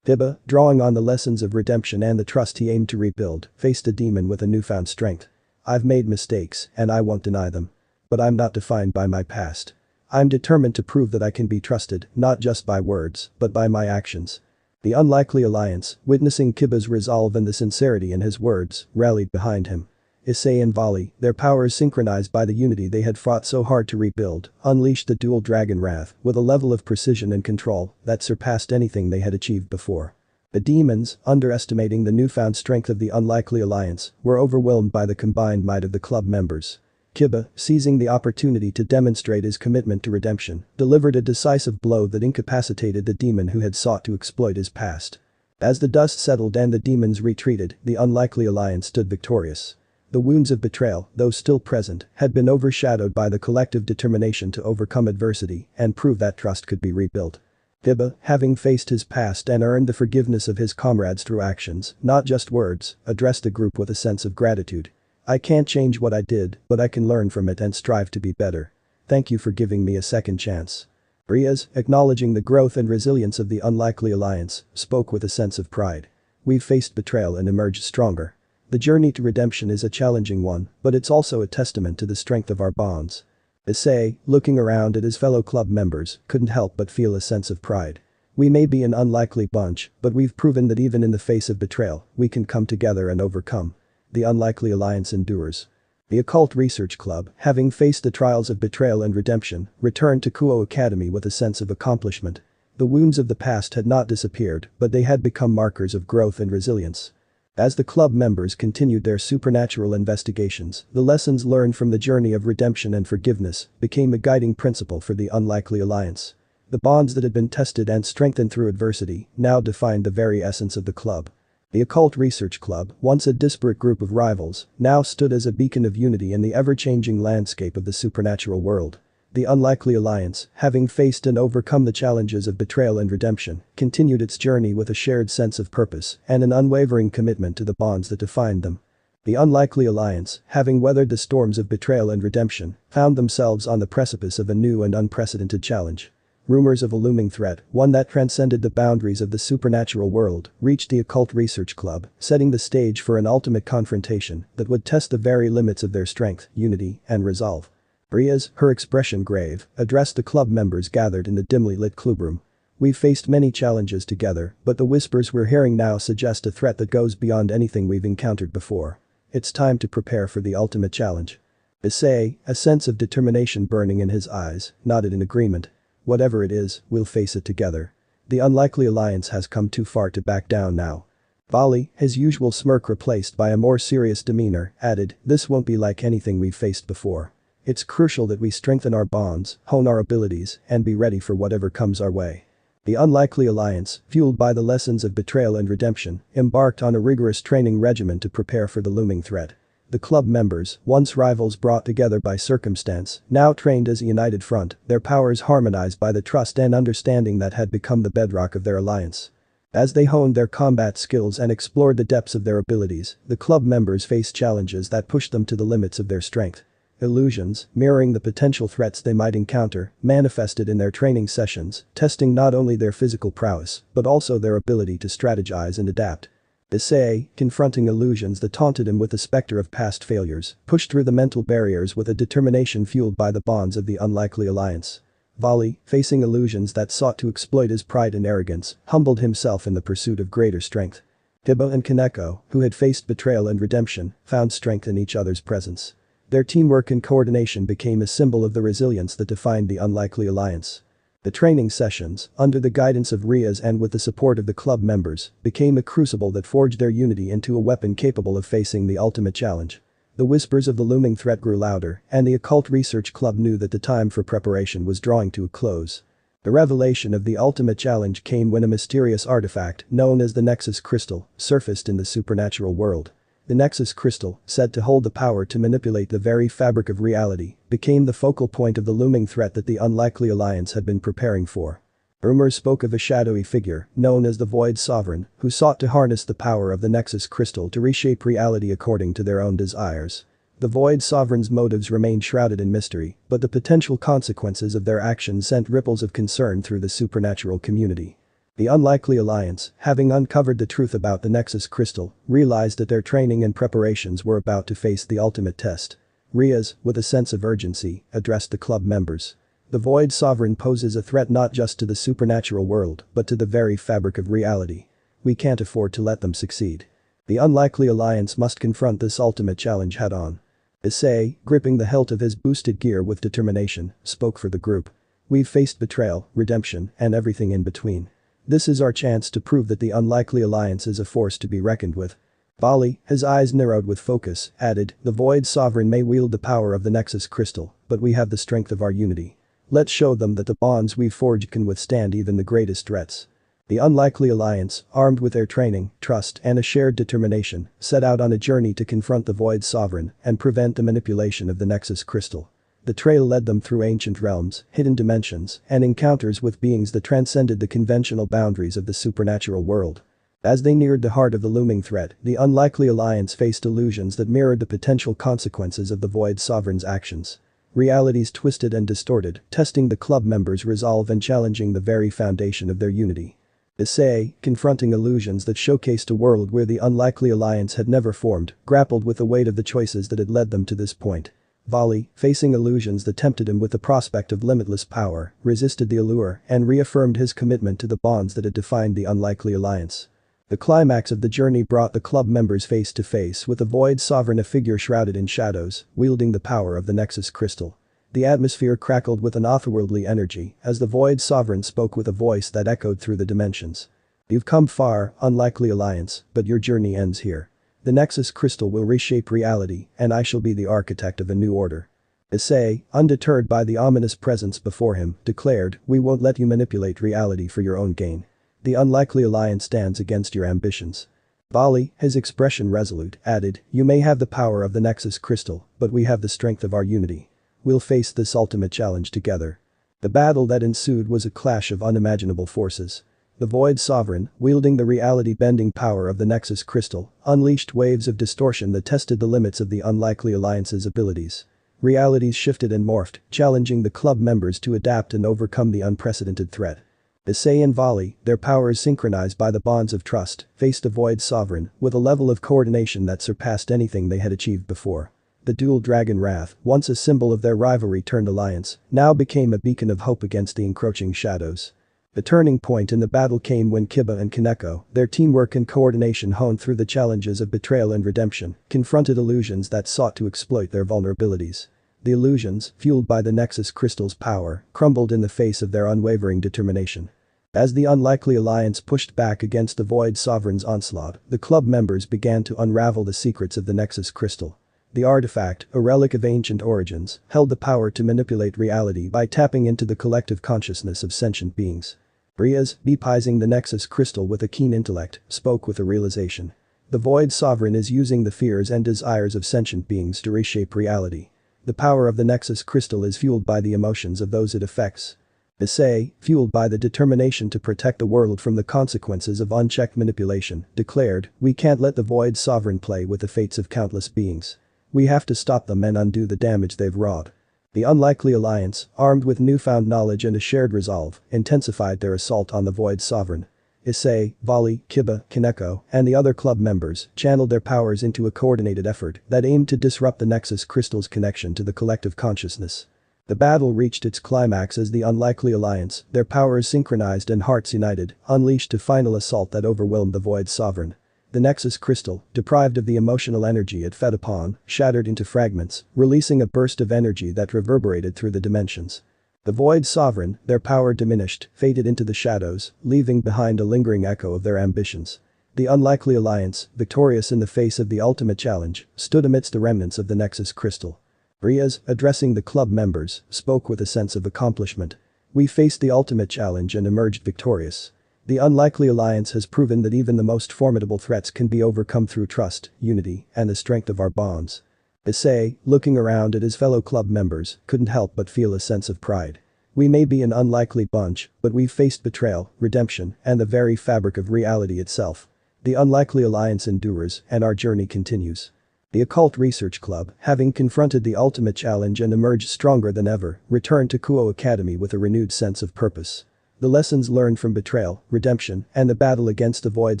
Kiba, drawing on the lessons of redemption and the trust he aimed to rebuild, faced the demon with a newfound strength. I've made mistakes, and I won't deny them. But I'm not defined by my past. I'm determined to prove that I can be trusted, not just by words, but by my actions. The unlikely alliance, witnessing Kiba's resolve and the sincerity in his words, rallied behind him. Issei and Vali, their powers synchronized by the unity they had fought so hard to rebuild, unleashed the dual dragon wrath with a level of precision and control that surpassed anything they had achieved before. The demons, underestimating the newfound strength of the unlikely alliance, were overwhelmed by the combined might of the club members. Kiba, seizing the opportunity to demonstrate his commitment to redemption, delivered a decisive blow that incapacitated the demon who had sought to exploit his past. As the dust settled and the demons retreated, the unlikely alliance stood victorious. The wounds of betrayal, though still present, had been overshadowed by the collective determination to overcome adversity and prove that trust could be rebuilt. Kiba, having faced his past and earned the forgiveness of his comrades through actions, not just words, addressed the group with a sense of gratitude. I can't change what I did, but I can learn from it and strive to be better. Thank you for giving me a second chance. Riaz, acknowledging the growth and resilience of the unlikely alliance, spoke with a sense of pride. We've faced betrayal and emerged stronger. The journey to redemption is a challenging one, but it's also a testament to the strength of our bonds. Issei, looking around at his fellow club members, couldn't help but feel a sense of pride. We may be an unlikely bunch, but we've proven that even in the face of betrayal, we can come together and overcome. The unlikely alliance endures. The Occult Research Club, having faced the trials of betrayal and redemption, returned to Kuo Academy with a sense of accomplishment. The wounds of the past had not disappeared, but they had become markers of growth and resilience. As the club members continued their supernatural investigations, the lessons learned from the journey of redemption and forgiveness became a guiding principle for the unlikely alliance. The bonds that had been tested and strengthened through adversity now defined the very essence of the club. The Occult Research Club, once a disparate group of rivals, now stood as a beacon of unity in the ever-changing landscape of the supernatural world. The unlikely alliance, having faced and overcome the challenges of betrayal and redemption, continued its journey with a shared sense of purpose and an unwavering commitment to the bonds that defined them. The unlikely alliance, having weathered the storms of betrayal and redemption, found themselves on the precipice of a new and unprecedented challenge. Rumors of a looming threat, one that transcended the boundaries of the supernatural world, reached the Occult Research Club, setting the stage for an ultimate confrontation that would test the very limits of their strength, unity, and resolve. Riaz, her expression grave, addressed the club members gathered in the dimly lit clubroom. "We've faced many challenges together, but the whispers we're hearing now suggest a threat that goes beyond anything we've encountered before. It's time to prepare for the ultimate challenge." Issei, a sense of determination burning in his eyes, nodded in agreement. "Whatever it is, we'll face it together. The unlikely alliance has come too far to back down now." Vali, his usual smirk replaced by a more serious demeanor, added, "This won't be like anything we've faced before. It's crucial that we strengthen our bonds, hone our abilities, and be ready for whatever comes our way." The unlikely alliance, fueled by the lessons of betrayal and redemption, embarked on a rigorous training regimen to prepare for the looming threat. The club members, once rivals brought together by circumstance, now trained as a united front, their powers harmonized by the trust and understanding that had become the bedrock of their alliance. As they honed their combat skills and explored the depths of their abilities, the club members faced challenges that pushed them to the limits of their strength. Illusions, mirroring the potential threats they might encounter, manifested in their training sessions, testing not only their physical prowess, but also their ability to strategize and adapt. Issei, confronting illusions that taunted him with the specter of past failures, pushed through the mental barriers with a determination fueled by the bonds of the unlikely alliance. Vali, facing illusions that sought to exploit his pride and arrogance, humbled himself in the pursuit of greater strength. Hibbo and Kaneko, who had faced betrayal and redemption, found strength in each other's presence. Their teamwork and coordination became a symbol of the resilience that defined the unlikely alliance. The training sessions, under the guidance of Riaz and with the support of the club members, became a crucible that forged their unity into a weapon capable of facing the ultimate challenge. The whispers of the looming threat grew louder, and the Occult Research Club knew that the time for preparation was drawing to a close. The revelation of the ultimate challenge came when a mysterious artifact, known as the Nexus Crystal, surfaced in the supernatural world. The Nexus Crystal, said to hold the power to manipulate the very fabric of reality, became the focal point of the looming threat that the unlikely alliance had been preparing for. Rumors spoke of a shadowy figure, known as the Void Sovereign, who sought to harness the power of the Nexus Crystal to reshape reality according to their own desires. The Void Sovereign's motives remained shrouded in mystery, but the potential consequences of their actions sent ripples of concern through the supernatural community. The unlikely alliance, having uncovered the truth about the Nexus Crystal, realized that their training and preparations were about to face the ultimate test. Riaz, with a sense of urgency, addressed the club members. "The Void Sovereign poses a threat not just to the supernatural world, but to the very fabric of reality. We can't afford to let them succeed. The unlikely alliance must confront this ultimate challenge head-on." Issei, gripping the hilt of his boosted gear with determination, spoke for the group. "We've faced betrayal, redemption, and everything in between. This is our chance to prove that the unlikely alliance is a force to be reckoned with." Vali, his eyes narrowed with focus, added, "The Void Sovereign may wield the power of the Nexus Crystal, but we have the strength of our unity. Let's show them that the bonds we've forged can withstand even the greatest threats." The unlikely alliance, armed with their training, trust, and a shared determination, set out on a journey to confront the Void Sovereign and prevent the manipulation of the Nexus Crystal. The trail led them through ancient realms, hidden dimensions, and encounters with beings that transcended the conventional boundaries of the supernatural world. As they neared the heart of the looming threat, the unlikely alliance faced illusions that mirrored the potential consequences of the Void Sovereign's actions. Realities twisted and distorted, testing the club members' resolve and challenging the very foundation of their unity. Issei, confronting illusions that showcased a world where the unlikely alliance had never formed, grappled with the weight of the choices that had led them to this point. Vali, facing illusions that tempted him with the prospect of limitless power, resisted the allure and reaffirmed his commitment to the bonds that had defined the unlikely alliance. The climax of the journey brought the club members face to face with the Void Sovereign, a figure shrouded in shadows, wielding the power of the Nexus Crystal. The atmosphere crackled with an otherworldly energy as the Void Sovereign spoke with a voice that echoed through the dimensions. You've come far, unlikely alliance, but your journey ends here. The Nexus Crystal will reshape reality, and I shall be the architect of a new order. Issei, undeterred by the ominous presence before him, declared, "We won't let you manipulate reality for your own gain. The unlikely alliance stands against your ambitions." Vali, his expression resolute, added, "You may have the power of the Nexus Crystal, but we have the strength of our unity. We'll face this ultimate challenge together." The battle that ensued was a clash of unimaginable forces. The Void Sovereign, wielding the reality-bending power of the Nexus Crystal, unleashed waves of distortion that tested the limits of the Unlikely Alliance's abilities. Realities shifted and morphed, challenging the club members to adapt and overcome the unprecedented threat. Issei and Vali, their powers synchronized by the bonds of trust, faced a Void Sovereign with a level of coordination that surpassed anything they had achieved before. The dual dragon wrath, once a symbol of their rivalry-turned alliance, now became a beacon of hope against the encroaching shadows. The turning point in the battle came when Kiba and Kaneko, their teamwork and coordination honed through the challenges of betrayal and redemption, confronted illusions that sought to exploit their vulnerabilities. The illusions, fueled by the Nexus Crystal's power, crumbled in the face of their unwavering determination. As the Unlikely Alliance pushed back against the Void Sovereign's onslaught, the club members began to unravel the secrets of the Nexus Crystal. The artifact, a relic of ancient origins, held the power to manipulate reality by tapping into the collective consciousness of sentient beings. Riaz, baptizing the Nexus Crystal with a keen intellect, spoke with a realization. The Void Sovereign is using the fears and desires of sentient beings to reshape reality. The power of the Nexus Crystal is fueled by the emotions of those it affects. Issei, fueled by the determination to protect the world from the consequences of unchecked manipulation, declared, "We can't let the Void Sovereign play with the fates of countless beings. We have to stop them and undo the damage they've wrought." The Unlikely Alliance, armed with newfound knowledge and a shared resolve, intensified their assault on the Void Sovereign. Issei, Vali, Kiba, Kaneko, and the other club members channeled their powers into a coordinated effort that aimed to disrupt the Nexus Crystal's connection to the collective consciousness. The battle reached its climax as the Unlikely Alliance, their powers synchronized and hearts united, unleashed a final assault that overwhelmed the Void Sovereign. The Nexus Crystal, deprived of the emotional energy it fed upon, shattered into fragments, releasing a burst of energy that reverberated through the dimensions. The Void Sovereign, their power diminished, faded into the shadows, leaving behind a lingering echo of their ambitions. The Unlikely Alliance, victorious in the face of the ultimate challenge, stood amidst the remnants of the Nexus Crystal. Riaz, addressing the club members, spoke with a sense of accomplishment. "We faced the ultimate challenge and emerged victorious. The Unlikely Alliance has proven that even the most formidable threats can be overcome through trust, unity, and the strength of our bonds." Issei, looking around at his fellow club members, couldn't help but feel a sense of pride. "We may be an unlikely bunch, but we've faced betrayal, redemption, and the very fabric of reality itself. The Unlikely Alliance endures, and our journey continues." The Occult Research Club, having confronted the ultimate challenge and emerged stronger than ever, returned to Kuo Academy with a renewed sense of purpose. The lessons learned from betrayal, redemption, and the battle against the Void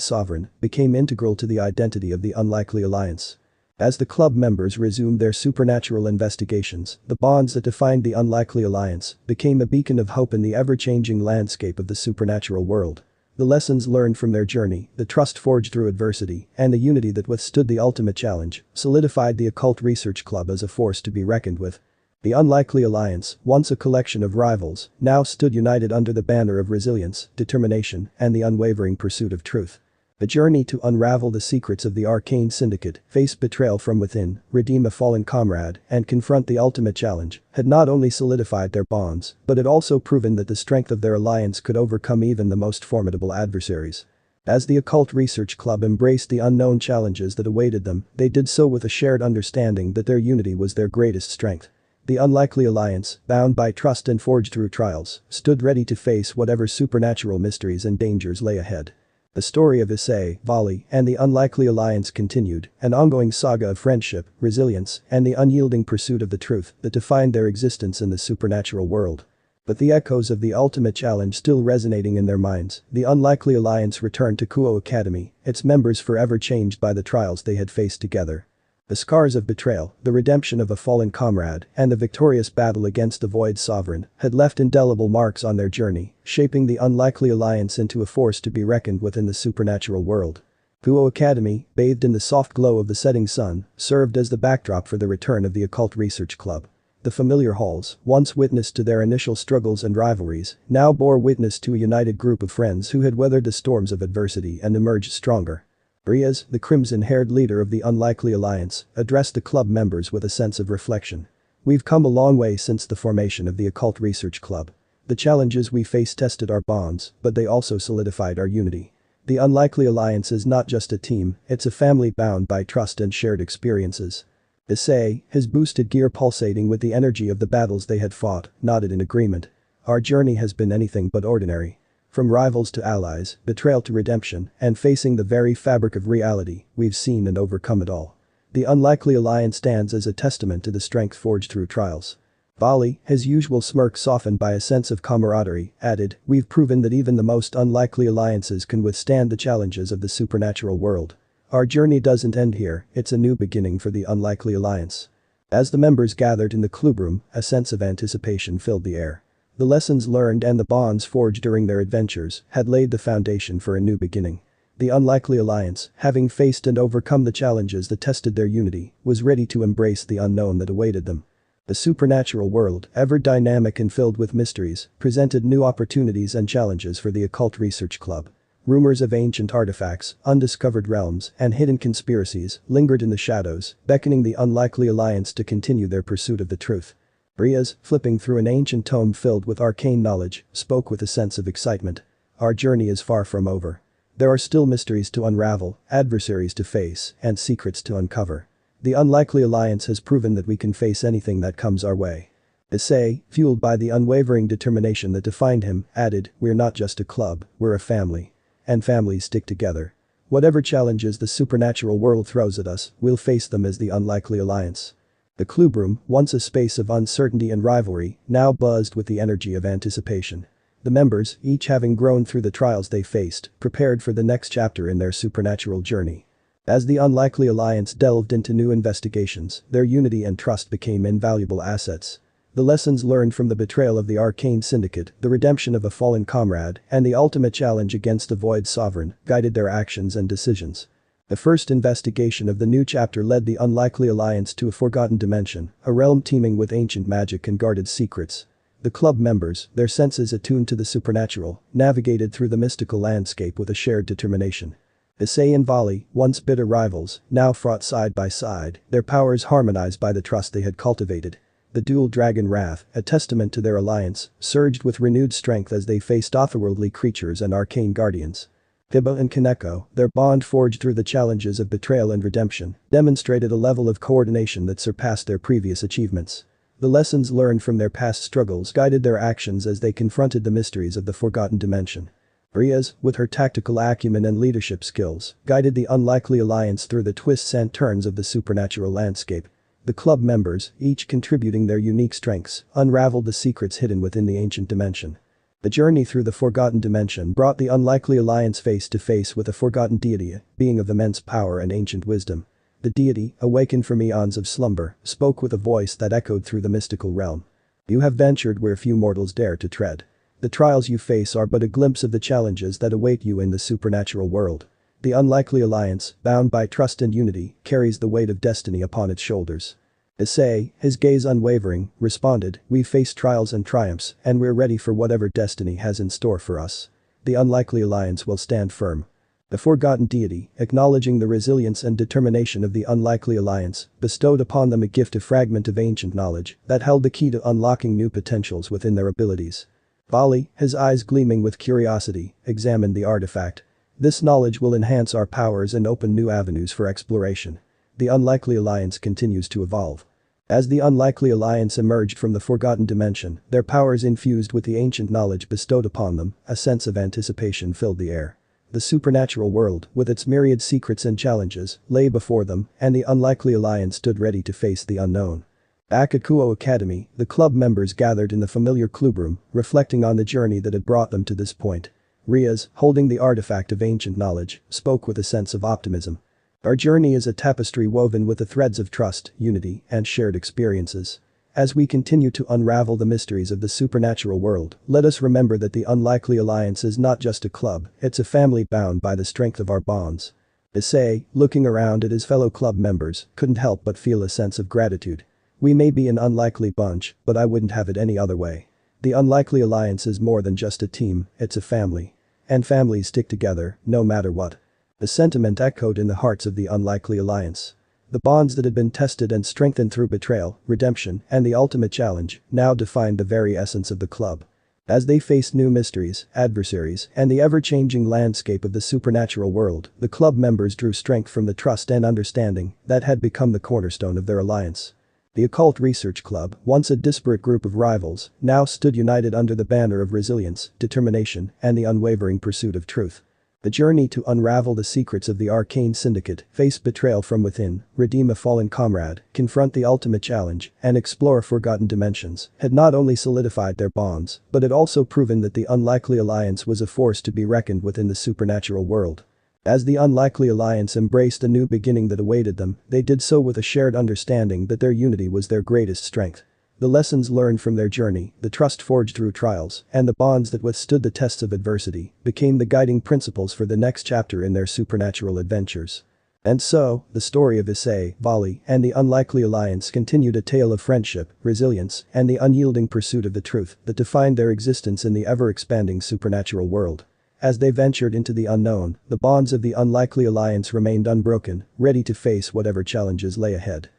Sovereign became integral to the identity of the Unlikely Alliance. As the club members resumed their supernatural investigations, the bonds that defined the Unlikely Alliance became a beacon of hope in the ever-changing landscape of the supernatural world. The lessons learned from their journey, the trust forged through adversity, and the unity that withstood the ultimate challenge, solidified the Occult Research Club as a force to be reckoned with. The Unlikely Alliance, once a collection of rivals, now stood united under the banner of resilience, determination, and the unwavering pursuit of truth. The journey to unravel the secrets of the Arcane Syndicate, face betrayal from within, redeem a fallen comrade, and confront the ultimate challenge, had not only solidified their bonds, but had also proven that the strength of their alliance could overcome even the most formidable adversaries. As the Occult Research Club embraced the unknown challenges that awaited them, they did so with a shared understanding that their unity was their greatest strength. The Unlikely Alliance, bound by trust and forged through trials, stood ready to face whatever supernatural mysteries and dangers lay ahead. The story of Issei, Vali, and the Unlikely Alliance continued, an ongoing saga of friendship, resilience, and the unyielding pursuit of the truth that defined their existence in the supernatural world. But the echoes of the ultimate challenge still resonating in their minds, the Unlikely Alliance returned to Kuo Academy, its members forever changed by the trials they had faced together. The scars of betrayal, the redemption of a fallen comrade, and the victorious battle against the Void Sovereign had left indelible marks on their journey, shaping the Unlikely Alliance into a force to be reckoned with in the supernatural world. Kuo Academy, bathed in the soft glow of the setting sun, served as the backdrop for the return of the Occult Research Club. The familiar halls, once witness to their initial struggles and rivalries, now bore witness to a united group of friends who had weathered the storms of adversity and emerged stronger. Riaz, the crimson-haired leader of the Unlikely Alliance, addressed the club members with a sense of reflection. We've come a long way since the formation of the Occult Research Club. The challenges we faced tested our bonds, but they also solidified our unity. The Unlikely Alliance is not just a team, it's a family bound by trust and shared experiences. Issei, his boosted gear pulsating with the energy of the battles they had fought, nodded in agreement. Our journey has been anything but ordinary. From rivals to allies, betrayal to redemption, and facing the very fabric of reality, we've seen and overcome it all. The Unlikely Alliance stands as a testament to the strength forged through trials. Vali, his usual smirk softened by a sense of camaraderie, added, we've proven that even the most unlikely alliances can withstand the challenges of the supernatural world. Our journey doesn't end here, it's a new beginning for the Unlikely Alliance. As the members gathered in the clubroom, a sense of anticipation filled the air. The lessons learned and the bonds forged during their adventures had laid the foundation for a new beginning. The Unlikely Alliance, having faced and overcome the challenges that tested their unity, was ready to embrace the unknown that awaited them. The supernatural world, ever dynamic and filled with mysteries, presented new opportunities and challenges for the Occult Research Club. Rumors of ancient artifacts, undiscovered realms, and hidden conspiracies lingered in the shadows, beckoning the Unlikely Alliance to continue their pursuit of the truth. Riaz, flipping through an ancient tome filled with arcane knowledge, spoke with a sense of excitement. Our journey is far from over. There are still mysteries to unravel, adversaries to face, and secrets to uncover. The Unlikely Alliance has proven that we can face anything that comes our way. Issei, fueled by the unwavering determination that defined him, added, we're not just a club, we're a family. And families stick together. Whatever challenges the supernatural world throws at us, we'll face them as the Unlikely Alliance. The clubroom, once a space of uncertainty and rivalry, now buzzed with the energy of anticipation. The members, each having grown through the trials they faced, prepared for the next chapter in their supernatural journey. As the Unlikely Alliance delved into new investigations, their unity and trust became invaluable assets. The lessons learned from the betrayal of the Arcane Syndicate, the redemption of a fallen comrade, and the ultimate challenge against the Void Sovereign guided their actions and decisions. The first investigation of the new chapter led the Unlikely Alliance to a forgotten dimension, a realm teeming with ancient magic and guarded secrets. The club members, their senses attuned to the supernatural, navigated through the mystical landscape with a shared determination. Issei and Vali, once bitter rivals, now fought side by side, their powers harmonized by the trust they had cultivated. The dual dragon wrath, a testament to their alliance, surged with renewed strength as they faced otherworldly creatures and arcane guardians. Hiba and Kaneko, their bond forged through the challenges of betrayal and redemption, demonstrated a level of coordination that surpassed their previous achievements. The lessons learned from their past struggles guided their actions as they confronted the mysteries of the forgotten dimension. Riaz, with her tactical acumen and leadership skills, guided the Unlikely Alliance through the twists and turns of the supernatural landscape. The club members, each contributing their unique strengths, unraveled the secrets hidden within the ancient dimension. The journey through the forgotten dimension brought the Unlikely Alliance face to face with a forgotten deity, a being of immense power and ancient wisdom. The deity, awakened from eons of slumber, spoke with a voice that echoed through the mystical realm. You have ventured where few mortals dare to tread. The trials you face are but a glimpse of the challenges that await you in the supernatural world. The Unlikely Alliance, bound by trust and unity, carries the weight of destiny upon its shoulders. Issei, his gaze unwavering, responded, we've faced trials and triumphs, and we're ready for whatever destiny has in store for us. The Unlikely Alliance will stand firm. The forgotten deity, acknowledging the resilience and determination of the Unlikely Alliance, bestowed upon them a gift, a fragment of ancient knowledge that held the key to unlocking new potentials within their abilities. Vali, his eyes gleaming with curiosity, examined the artifact. This knowledge will enhance our powers and open new avenues for exploration. The Unlikely Alliance continues to evolve. As the Unlikely Alliance emerged from the forgotten dimension, their powers infused with the ancient knowledge bestowed upon them, a sense of anticipation filled the air. The supernatural world, with its myriad secrets and challenges, lay before them, and the Unlikely Alliance stood ready to face the unknown. Back at Kuo Academy, the club members gathered in the familiar clubroom, reflecting on the journey that had brought them to this point. Riaz, holding the artifact of ancient knowledge, spoke with a sense of optimism. Our journey is a tapestry woven with the threads of trust, unity, and shared experiences. As we continue to unravel the mysteries of the supernatural world, let us remember that the Unlikely Alliance is not just a club, it's a family bound by the strength of our bonds. Issei, looking around at his fellow club members, couldn't help but feel a sense of gratitude. We may be an unlikely bunch, but I wouldn't have it any other way. The Unlikely Alliance is more than just a team, it's a family. And families stick together, no matter what. The sentiment echoed in the hearts of the Unlikely Alliance. The bonds that had been tested and strengthened through betrayal, redemption, and the ultimate challenge now defined the very essence of the club. As they faced new mysteries, adversaries, and the ever-changing landscape of the supernatural world, the club members drew strength from the trust and understanding that had become the cornerstone of their alliance. The Occult Research Club, once a disparate group of rivals, now stood united under the banner of resilience, determination, and the unwavering pursuit of truth. The journey to unravel the secrets of the Arcane Syndicate, face betrayal from within, redeem a fallen comrade, confront the ultimate challenge, and explore forgotten dimensions, had not only solidified their bonds, but had also proven that the Unlikely Alliance was a force to be reckoned with in the supernatural world. As the Unlikely Alliance embraced the new beginning that awaited them, they did so with a shared understanding that their unity was their greatest strength. The lessons learned from their journey, the trust forged through trials, and the bonds that withstood the tests of adversity, became the guiding principles for the next chapter in their supernatural adventures. And so, the story of Issei, Vali, and the Unlikely Alliance continued a tale of friendship, resilience, and the unyielding pursuit of the truth that defined their existence in the ever-expanding supernatural world. As they ventured into the unknown, the bonds of the Unlikely Alliance remained unbroken, ready to face whatever challenges lay ahead.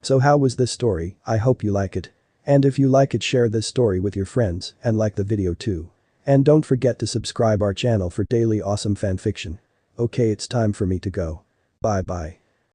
So how was this story? I hope you like it. And if you like it, share this story with your friends and like the video too. And don't forget to subscribe our channel for daily awesome fanfiction. Okay, it's time for me to go. Bye bye.